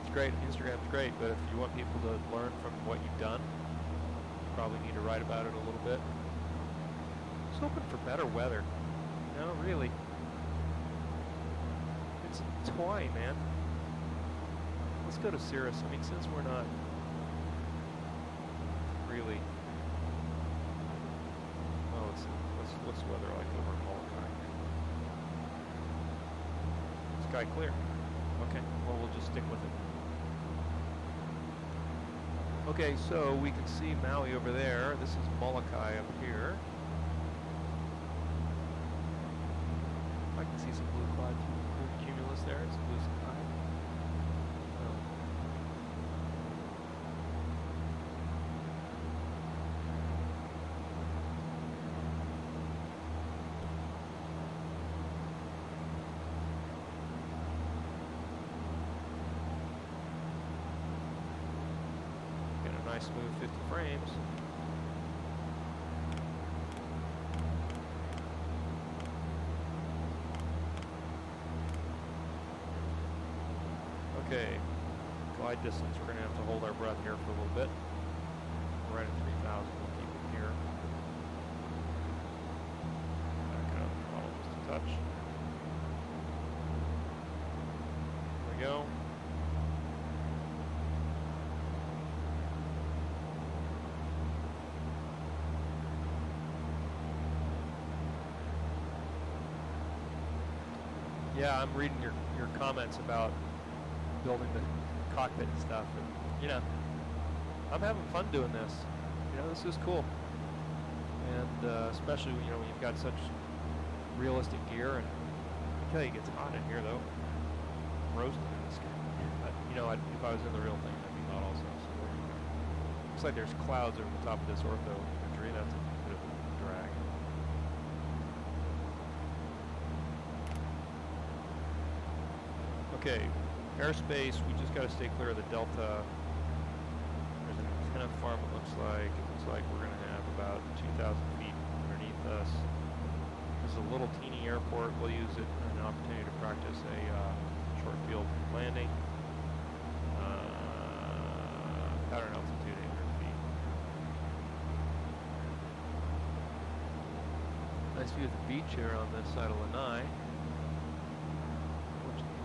It's great, Instagram's great, but if you want people to learn from what you've done, you probably need to write about it a little bit. Just hoping for better weather. No, really. It's Hawaii, man. Let's go to Cirrus. I mean, since we're not really what's the weather like over in Molokai? Sky clear. Okay, well we'll just stick with it. Okay, so we can see Maui over there. This is Molokai up here. I can see some blue cloud cumulus there. It's blue sky. Oh. Nice smooth 50 frames. Okay, glide distance, we're going to have to hold our breath here for a little bit. Right at 3,000, we'll keep it here. Back up the throttle just a touch. There we go. Yeah, I'm reading your comments about building the cockpit and stuff, and you know, I'm having fun doing this. You know, this is cool, and especially when you've got such realistic gear. And I tell you, it gets hot in here though. I'm roasting in this game. But you know, if I was in the real thing, I'd be hot also. So looks like there's clouds over the top of this ortho imagery. That's a bit of a drag. Okay, airspace, we just got to stay clear of the delta. There's an antenna farm, it looks like. It looks like we're going to have about 2,000 feet underneath us. This is a little teeny airport. We'll use it as an opportunity to practice a short field landing. Pattern altitude 800 feet. Nice view of the beach here on this side of Lanai.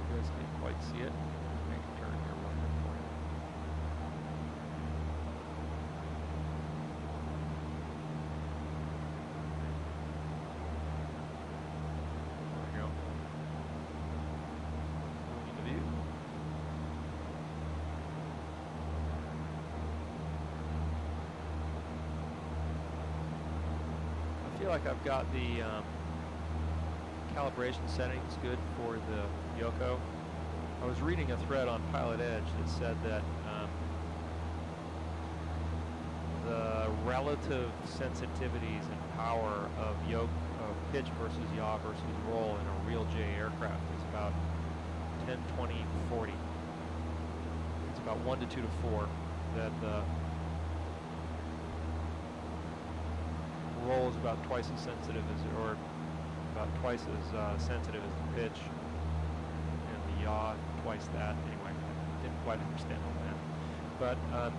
You guys can't quite see it. Make a turn here real quick for you. There we go. Moving the view. I feel like I've got the calibration settings good for the Yoko. I was reading a thread on Pilot Edge that said that the relative sensitivities and power of pitch versus yaw versus roll in a real J aircraft is about 10, 20, 40. It's about 1 to 2 to 4. That the roll is about twice as sensitive as, or about twice as sensitive as the pitch, and the yaw twice that. Anyway, I didn't quite understand all that. But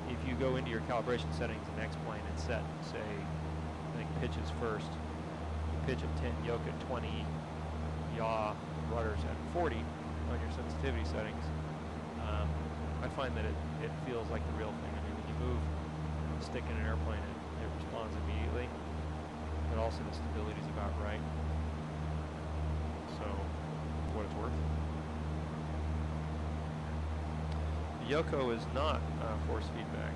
if you go into your calibration settings in X-Plane and set, say, I think pitches first, pitch at 10, yoke at 20, yaw, rudders at 40 on your sensitivity settings, I find that it feels like the real thing. I mean, when you move a stick in an airplane, it responds immediately, but also the stability is about right. So, for what it's worth. The Yoko is not force feedback.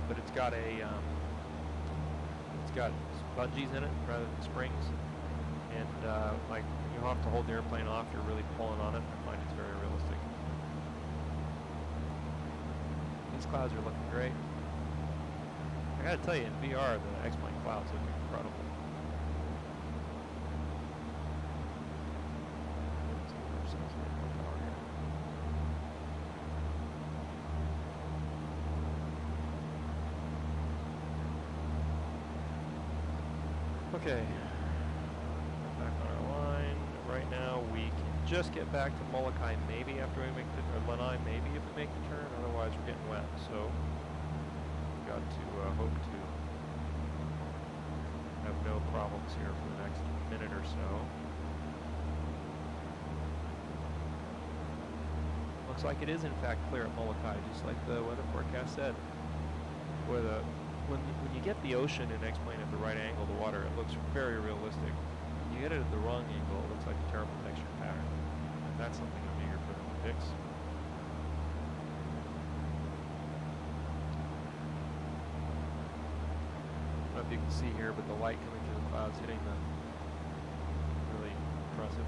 But it's got bungees in it rather than springs, and like you have to hold the airplane off. You're really pulling on it. I find it's very realistic. These clouds are looking great. I gotta tell you, in VR, the X-Plane clouds look incredible. Okay, back on our line. Right now we can just get back to Molokai maybe after we make the, or Lanai maybe if we make the turn, otherwise we're getting wet, so we've got to hope to have no problems here for the next minute or so. Looks like it is in fact clear at Molokai, just like the weather forecast said. Where when you get the ocean in X-plane at the right angle, the water, it looks very realistic. When you get it at the wrong angle, it looks like a terrible texture pattern. And that's something I'm eager for them to fix. I don't know if you can see here, but the light coming through the clouds hitting the really impressive.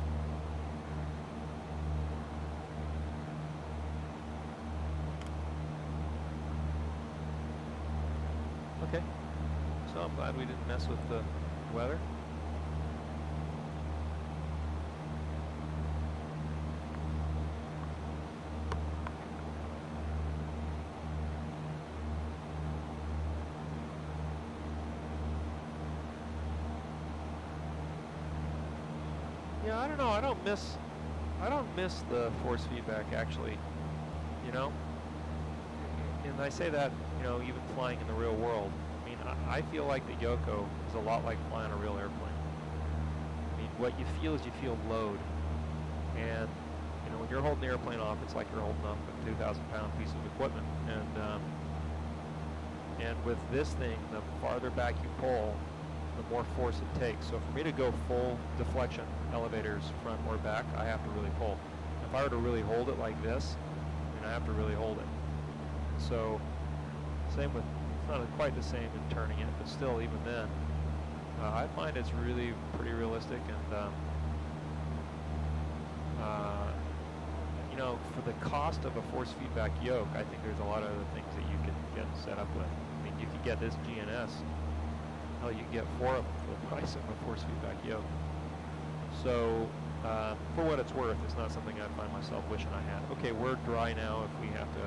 Okay, so I'm glad we didn't mess with the weather. Yeah, I don't know. I don't miss the force feedback actually. You know, and I say that, you know, even flying in the real world. I mean, I feel like the Yoko is a lot like flying a real airplane. I mean, what you feel is you feel load, and you know, when you're holding the airplane off, it's like you're holding up a 2,000-pound piece of equipment. And with this thing, the farther back you pull, the more force it takes. So for me to go full deflection, elevators front or back, I have to really pull. If I were to really hold it like this, I mean, I have to really hold it. So same with, it's not quite the same in turning it, but still, even then, I find it's really pretty realistic. And you know, for the cost of a force feedback yoke, I think there's a lot of other things that you can get set up with. I mean, you could get this GNS. Hell, you can get 4 of them for the price of a force feedback yoke. So, for what it's worth, it's not something I find myself wishing I had. Okay, we're dry now. If we have to,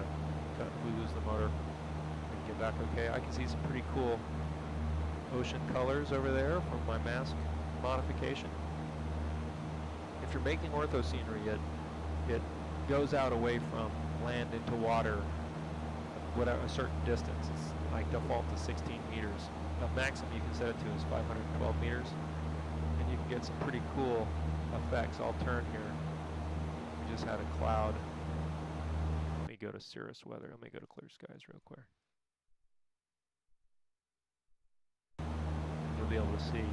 if we lose the motor, we can get back okay. I can see some pretty cool ocean colors over there from my mask modification. If you're making ortho scenery, it goes out away from land into water, whatever, a certain distance. It's like default to 16 meters. The maximum you can set it to is 512 meters, and you can get some pretty cool effects. I'll turn here. We just had a cloud. Let me go to cirrus weather. Let me go to clear skies real quick. You'll be able to see.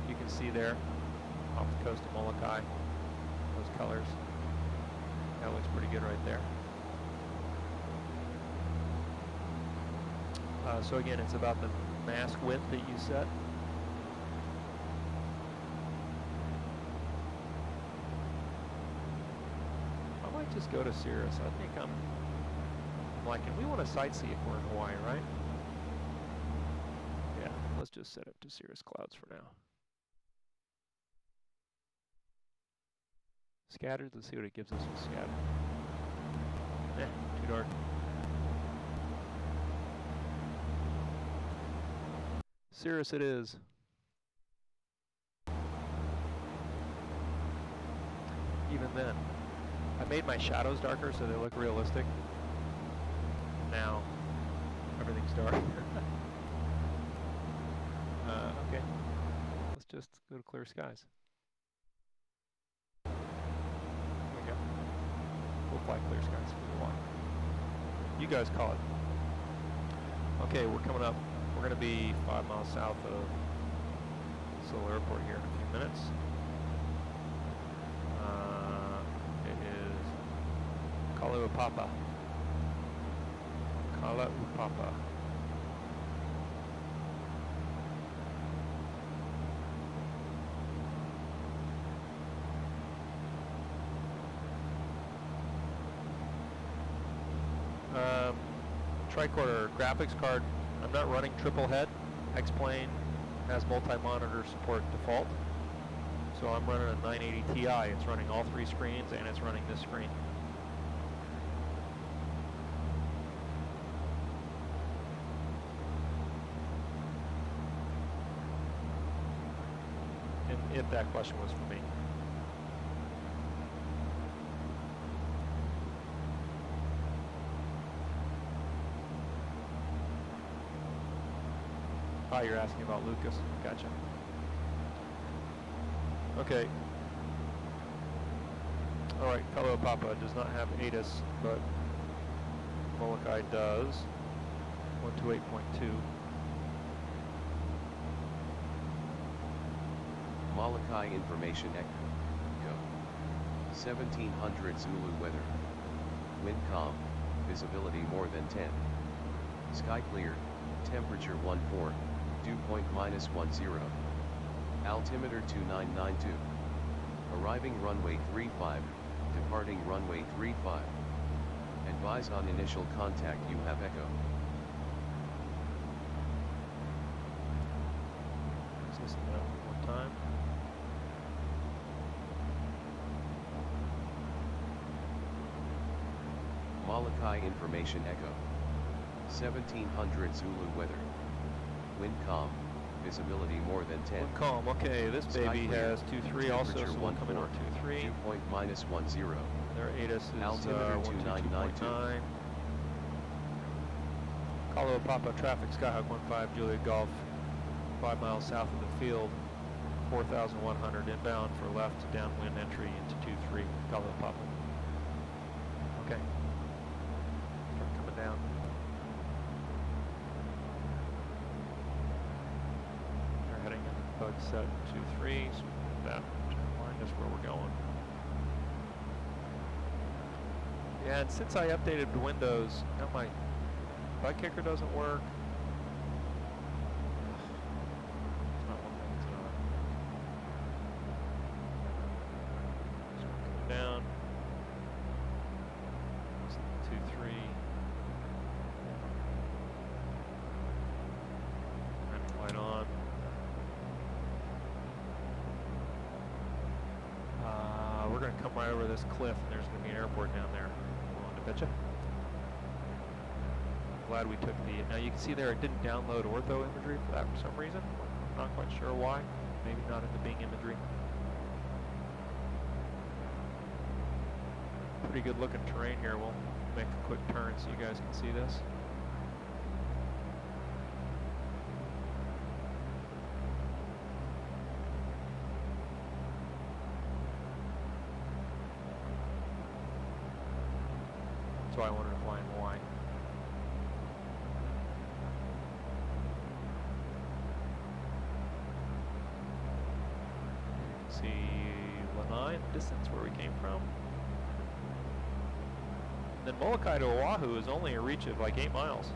You can see there, off the coast of Molokai, those colors. That looks pretty good right there. So again, it's about the mask width that you set. I might just go to cirrus. I think I'm liking, we want to sightsee if we're in Hawaii, right? Yeah, let's just set it to cirrus clouds for now. Scattered, let's see what it gives us with scattered. Too dark. Cirrus it is. Even then, I made my shadows darker so they look realistic. Now, everything's dark. Okay, let's just go to clear skies. There we go. We'll fly clear skies if we want. You guys call it. Okay, we're coming up. We're going to be 5 miles south of Seoul Airport here in a few minutes. It is Kalauapapa. Kalauapapa. Tricorder graphics card. I'm not running triple head. X-plane has multi-monitor support default. So I'm running a 980 Ti. It's running all 3 screens and it's running this screen. And if that question was for me. Molokai, you're asking about Lucas. Gotcha. Okay. Alright, Kalo Papa does not have ATIS, but Molokai does. 128.2. Molokai information Echo. 1700 Zulu weather. Wind calm, visibility more than 10. Sky clear, temperature 14, dew point -10. Altimeter 2992. Arriving runway 35, departing runway 35. Advise on initial contact you have Echo. Let's listen to that one more time. Molokai information Echo. 1700 Zulu weather. Wind calm, visibility more than 10. Wind calm, okay, this baby has 2-3 also, so we'll come in on 2-3. Dew point -10. Their ATIS is Altimeter 2992. Kalo Papa traffic, Skyhawk 15, Juliet Golf, 5 miles south of the field, 4,100 inbound for left downwind entry into 2-3, Kalo Papa. Okay. Start coming down. They're heading in bug set 2-3, so that remind us where we're going. Yeah, and since I updated the windows, now my bug kicker doesn't work. It's not one thing, it's not. So we're coming down. 2-3. Running light on. We're going to come right over this cliff, and there's going to be an airport down there. Willing to betcha? Glad we took the, now you can see there it didn't download ortho imagery for that for some reason. Not quite sure why. Maybe not in the Bing imagery. Pretty good looking terrain here. We'll make a quick turn so you guys can see this. That's why I wanted to fly in Hawaii. See Lanai in the distance where we came from. Then Molokai to Oahu is only a reach of like 8 miles.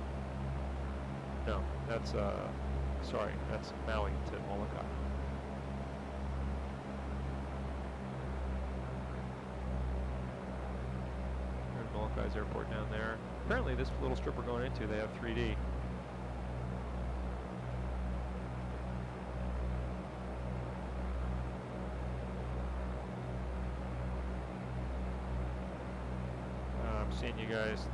No, that's sorry, that's Maui to Molokai. There's Molokai's airport down there. Apparently this little strip we're going into, they have 3D. Seeing you guys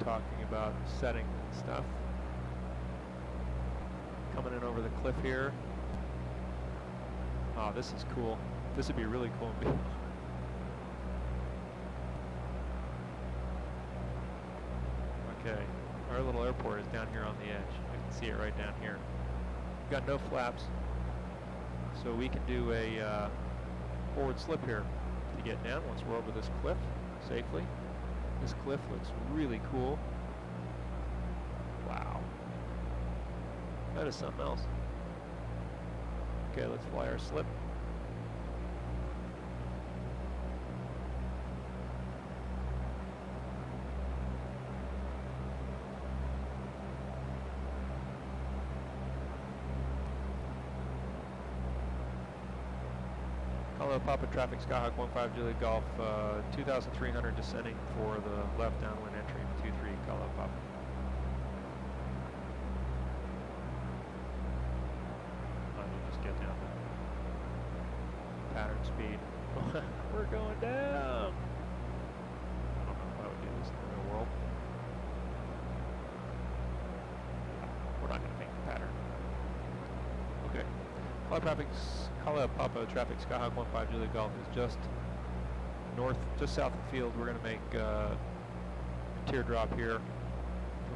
talking about setting and stuff. Coming in over the cliff here. Oh, this is cool. This would be really cool. Okay, our little airport is down here on the edge. You can see it right down here. We've got no flaps, so we can do a forward slip here to get down once we're over this cliff safely. This cliff looks really cool. Wow. That is something else. Okay, let's fly our slip. Kalo Papa traffic, Skyhawk 15 Juliet Golf, 2,300 descending for the left downwind entry, 23 Kalo Papa. Might as well just get down to pattern speed. We're going down! I don't know if I would do this in the real world. We're not going to make the pattern. Okay. Kalo Papa traffic, Skyhawk 15 Juliet Golf is just north, just south of the field. We're going to make a teardrop here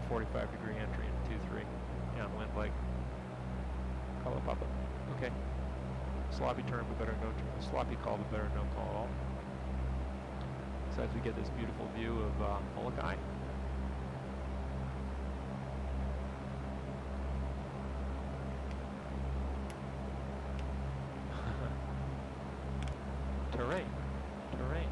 for 45-degree entry into 2-3 downwind leg. Call it Papa. Okay. Sloppy turn, but better no turn. Sloppy call, but better no call at all. Besides, we get this beautiful view of Molokai. Terrain. Terrain.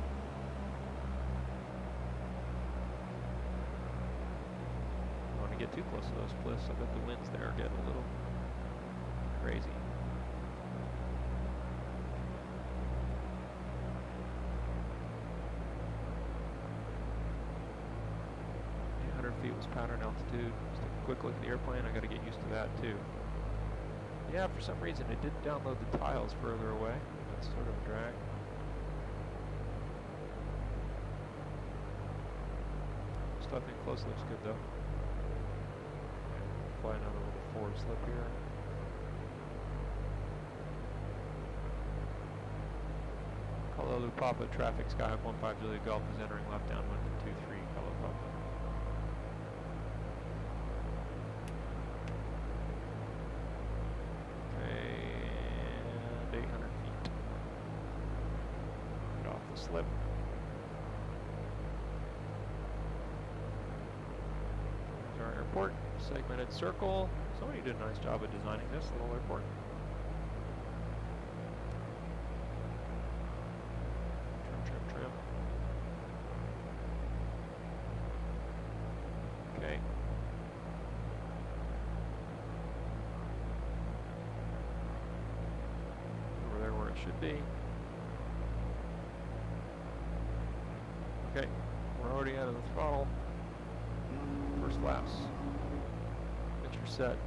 Don't want to get too close to those cliffs. I bet the winds there get a little crazy. 800 feet was pattern altitude. Just take a quick look at the airplane. I got to get used to that too. Yeah, for some reason it didn't download the tiles further away. That's sort of a drag. Stuff in close looks good though. Fly another little forward slip here. Kalolu Papa, traffic Skyhawk 15 Juliet Golf is entering left downwind to 23, Kalolu Papa. Okay, and 800 feet. Get off the slip. There's our airport, segmented circle. Somebody did a nice job of designing this little airport. Okay. Over there where it should be. Okay, we're already out of the throttle. First flaps. Picture set.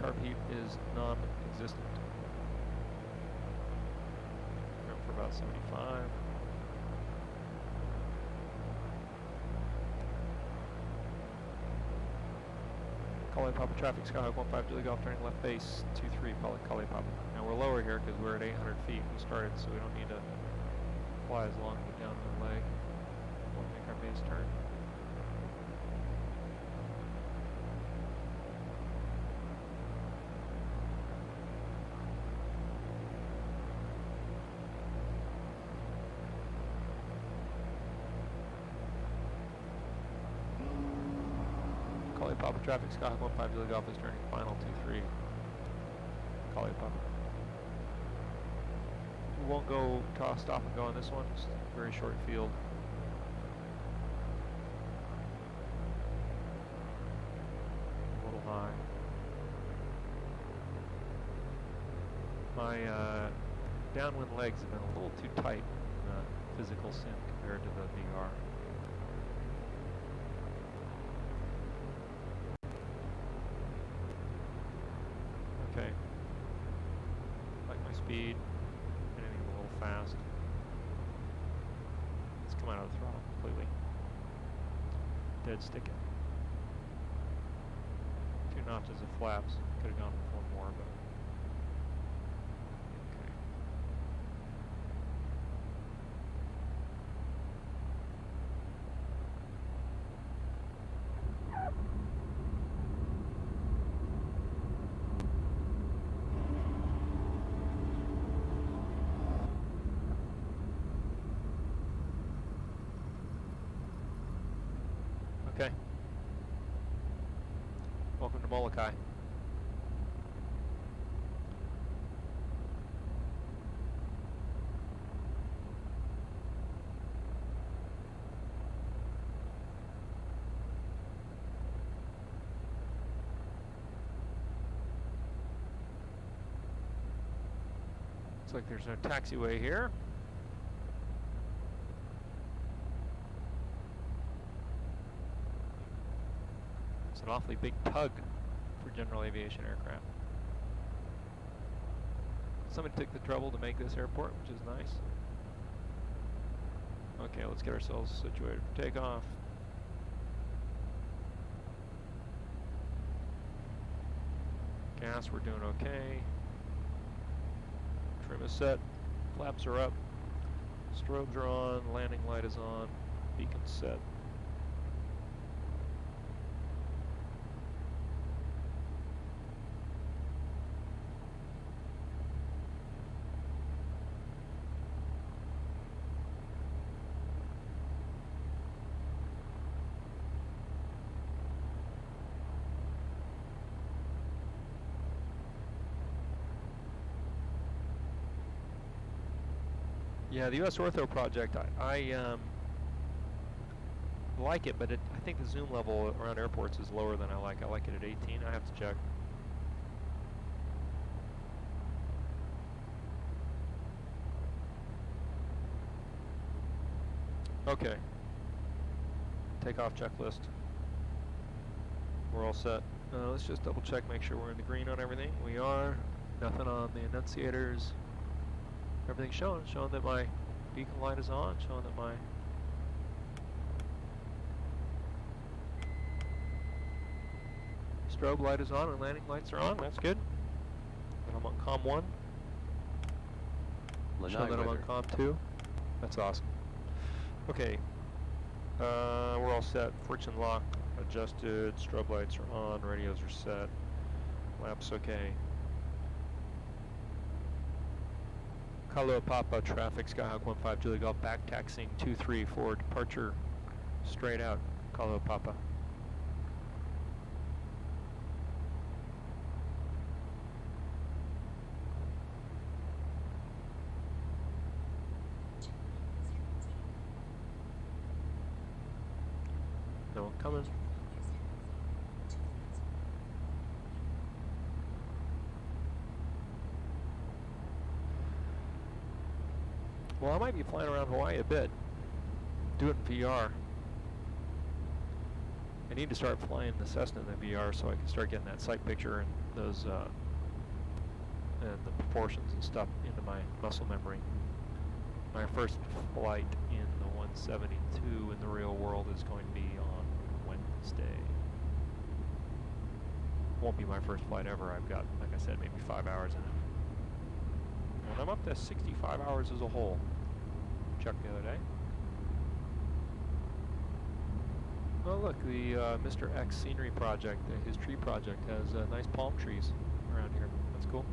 Carb heat is non-existent. Trim for about 75. Kali Papa traffic, Skyhawk 15 Julie Golf turning left base, 23, Kali Papa. Now we're lower here because we're at 800 feet. We started, so we don't need to fly as long the downwind leg. We'll make our base turn. Kali Papa traffic, Skyhawk 15 Julie Golf is turning final 23. Kali Papa. We won't go stop and go on this one, just a very short field. A little high. My downwind legs have been a little too tight in the physical sim compared to the VR. Okay. Like my speed. Anything a little fast. Let's come out of the throttle completely. Dead sticking. 2 notches of flaps. Could have gone with 1 more, but. Okay. Welcome to Molokai. Looks like there's no taxiway here. An awfully big tug for general aviation aircraft. Somebody took the trouble to make this airport, which is nice. Okay, let's get ourselves situated for takeoff. Gas, we're doing okay. Trim is set, flaps are up, strobes are on, landing light is on, beacon's set. Yeah, the US Ortho project, I like it, but I think the zoom level around airports is lower than I like. I like it at 18. I have to check. Okay. Takeoff checklist. We're all set. Let's just double check, make sure we're in the green on everything. We are. Nothing on the annunciators. Everything's showing that my beacon light is on, showing that my strobe light is on and landing lights are on. That's good. And I'm on COM 1. Show that I'm on COM 2. That's awesome. Okay. We're all set. Friction lock adjusted. Strobe lights are on. Radios are set. Laps okay. Kalua Papa traffic, Skyhawk 15 Julie Golf back taxiing 23 for departure straight out Kalua Papa. No one coming. Well, I might be flying around Hawaii a bit. Do it in VR. I need to start flying the Cessna in the VR so I can start getting that sight picture and those and the proportions and stuff into my muscle memory. My first flight in the 172 in the real world is going to be on Wednesday. Won't be my first flight ever. I've got, like I said, maybe 5 hours in it. And I'm up to 65 hours as a whole. Checked the other day. Oh look, the Mr. X scenery project, his tree project, has nice palm trees around here. That's cool.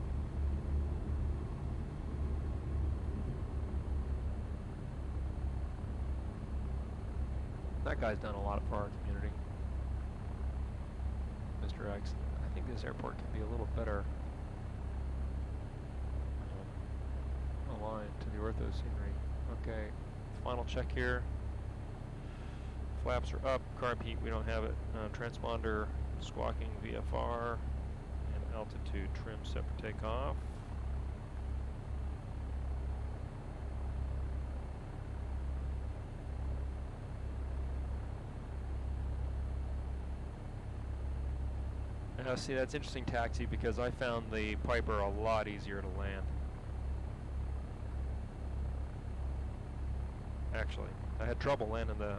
That guy's done a lot for our community. Mr. X. I think this airport can be a little better aligned to the ortho scenery. Okay, final check here. Flaps are up, carb heat, we don't have it. Transponder, squawking VFR, and altitude trim set for takeoff. See, that's interesting, Taxi, because I found the Piper a lot easier to land. Actually, I had trouble landing the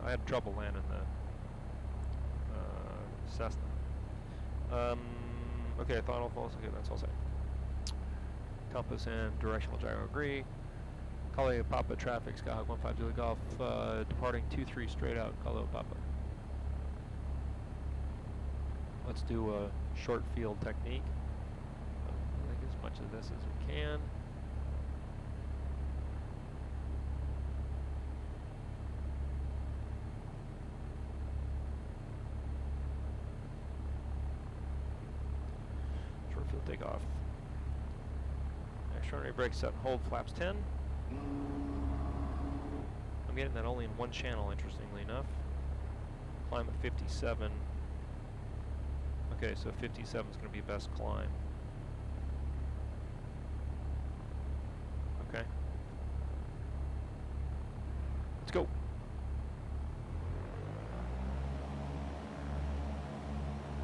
Cessna. Okay, throttle false. Okay, that's all set. Compass and directional gyro agree. Kalua Papa traffic, Skyhawk 15 Julie Golf, departing 23 straight out, Kalua Papa. Let's do a short field technique. I think as much of this as we can. Short field takeoff. Extraordinary brake set and hold, flaps 10. I'm getting that only in one channel, interestingly enough. Climb at 57. Okay, so 57 is going to be best climb. Okay. Let's go.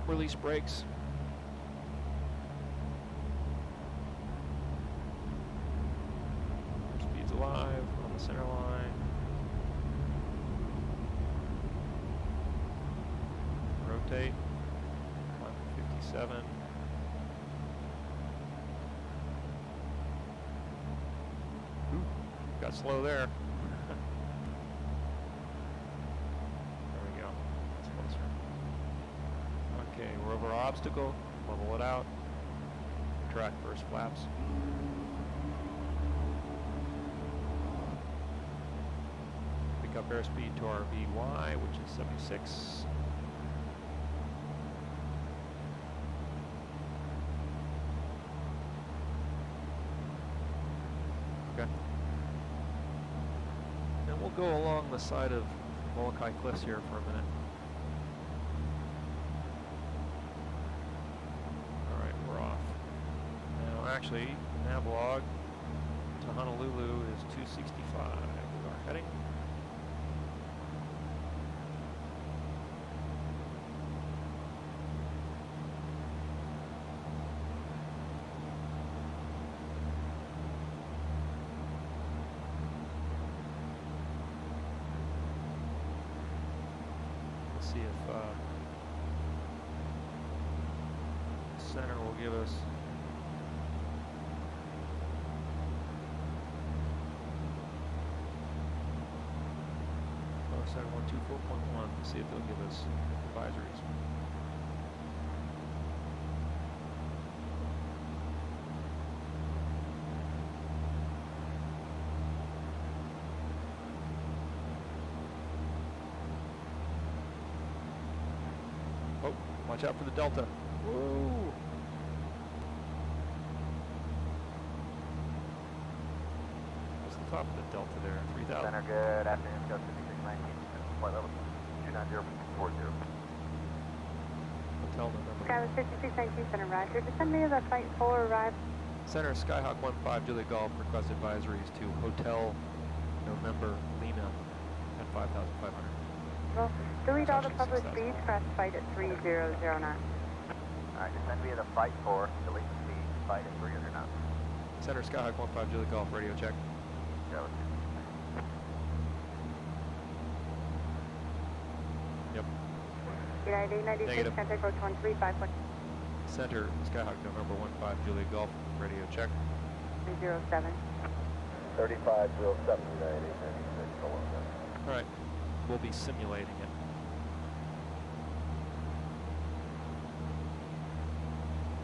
Release brakes. Speed's alive on the center line. Rotate. 7. Ooh, got slow there. There we go. That's closer. Okay, we're over our obstacle. Level it out. Track first flaps. Pick up airspeed to our VY, which is 76. And we'll go along the side of Molokai Cliffs here for a minute. All right, we're off. Now, actually, Nablog to Honolulu is 265. Our heading. See if center will give us center 124.1. See if they'll give us advisories. Watch out for the Delta. Woo! What's the top of the Delta there? 3,000. Center, good afternoon. Go 5619. Flight level 290.40. Hotel November. Skyline 5619, Center, roger. Descend me to the flight 4 arrive. Center, Skyhawk 15, Juliet Golf, request advisories to Hotel November Lima at 5,500. Well, delete all the public speeds, crash flight at 3009. Alright, descend via the flight 4, delete the speed, flight at 300 knots. Center, Skyhawk 15, Juliet Golf, radio check. Go. Yep. United 96, Negative. contact approach 135. Center, Skyhawk November 15, Juliet Golf, radio check. 307. 3507, United 86, All right. We'll be simulating it.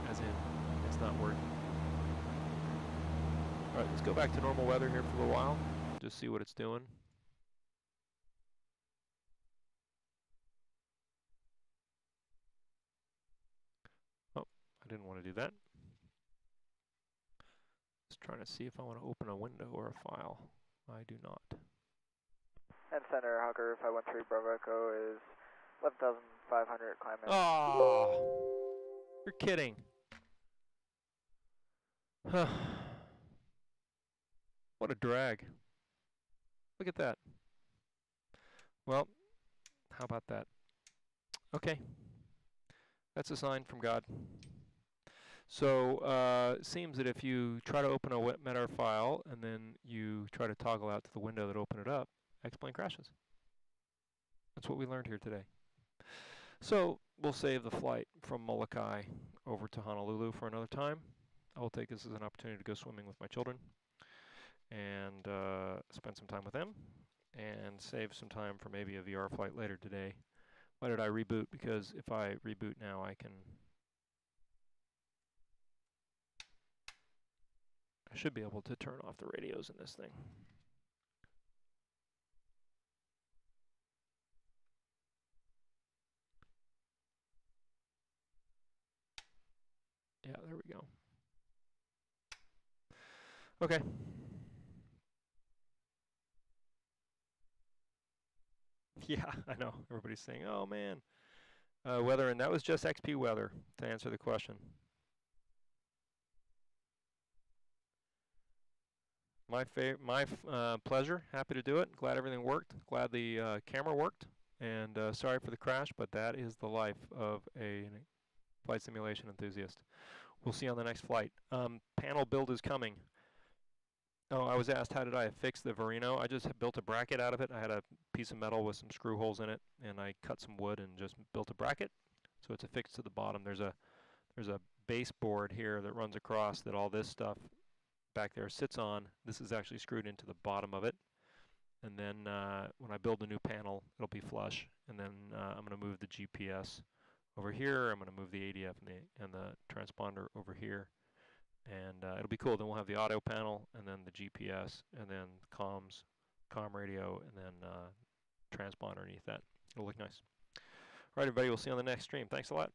As in, it's not working. All right, let's go back to normal weather here for a little while. Just see what it's doing. Oh, I didn't want to do that. Just trying to see if I want to open a window or a file. I do not. And Center, Hawker 513 Bravo Echo is 11,500 climbing. Oh, you're kidding. What a drag. Look at that. Well, how about that? Okay. That's a sign from God. So it seems that if you try to open a WebMeter file and then you try to toggle out to the window that opened it up, X-plane crashes. That's what we learned here today. So we'll save the flight from Molokai over to Honolulu for another time. I will take this as an opportunity to go swimming with my children and spend some time with them and save some time for maybe a VR flight later today. Why did I reboot? Because if I reboot now, I should be able to turn off the radios in this thing. Yeah, there we go. Okay. Yeah, I know. Everybody's saying, oh man. Weather, and that was just XP weather to answer the question. My pleasure. Happy to do it. Glad everything worked. Glad the camera worked. And sorry for the crash, but that is the life of a flight simulation enthusiast. We'll see you on the next flight. Panel build is coming. Oh, I was asked how did I fix the Verino. I just built a bracket out of it. I had a piece of metal with some screw holes in it, and I cut some wood and just built a bracket. So it's affixed to the bottom. There's a baseboard here that runs across that all this stuff back there sits on. This is actually screwed into the bottom of it. And then when I build a new panel, it'll be flush. And then I'm going to move the GPS over here. I'm going to move the ADF and the transponder over here. And it'll be cool. Then we'll have the audio panel, and then the GPS, and then comms, comm radio, and then transponder underneath that. It'll look nice. All right, everybody. We'll see you on the next stream. Thanks a lot.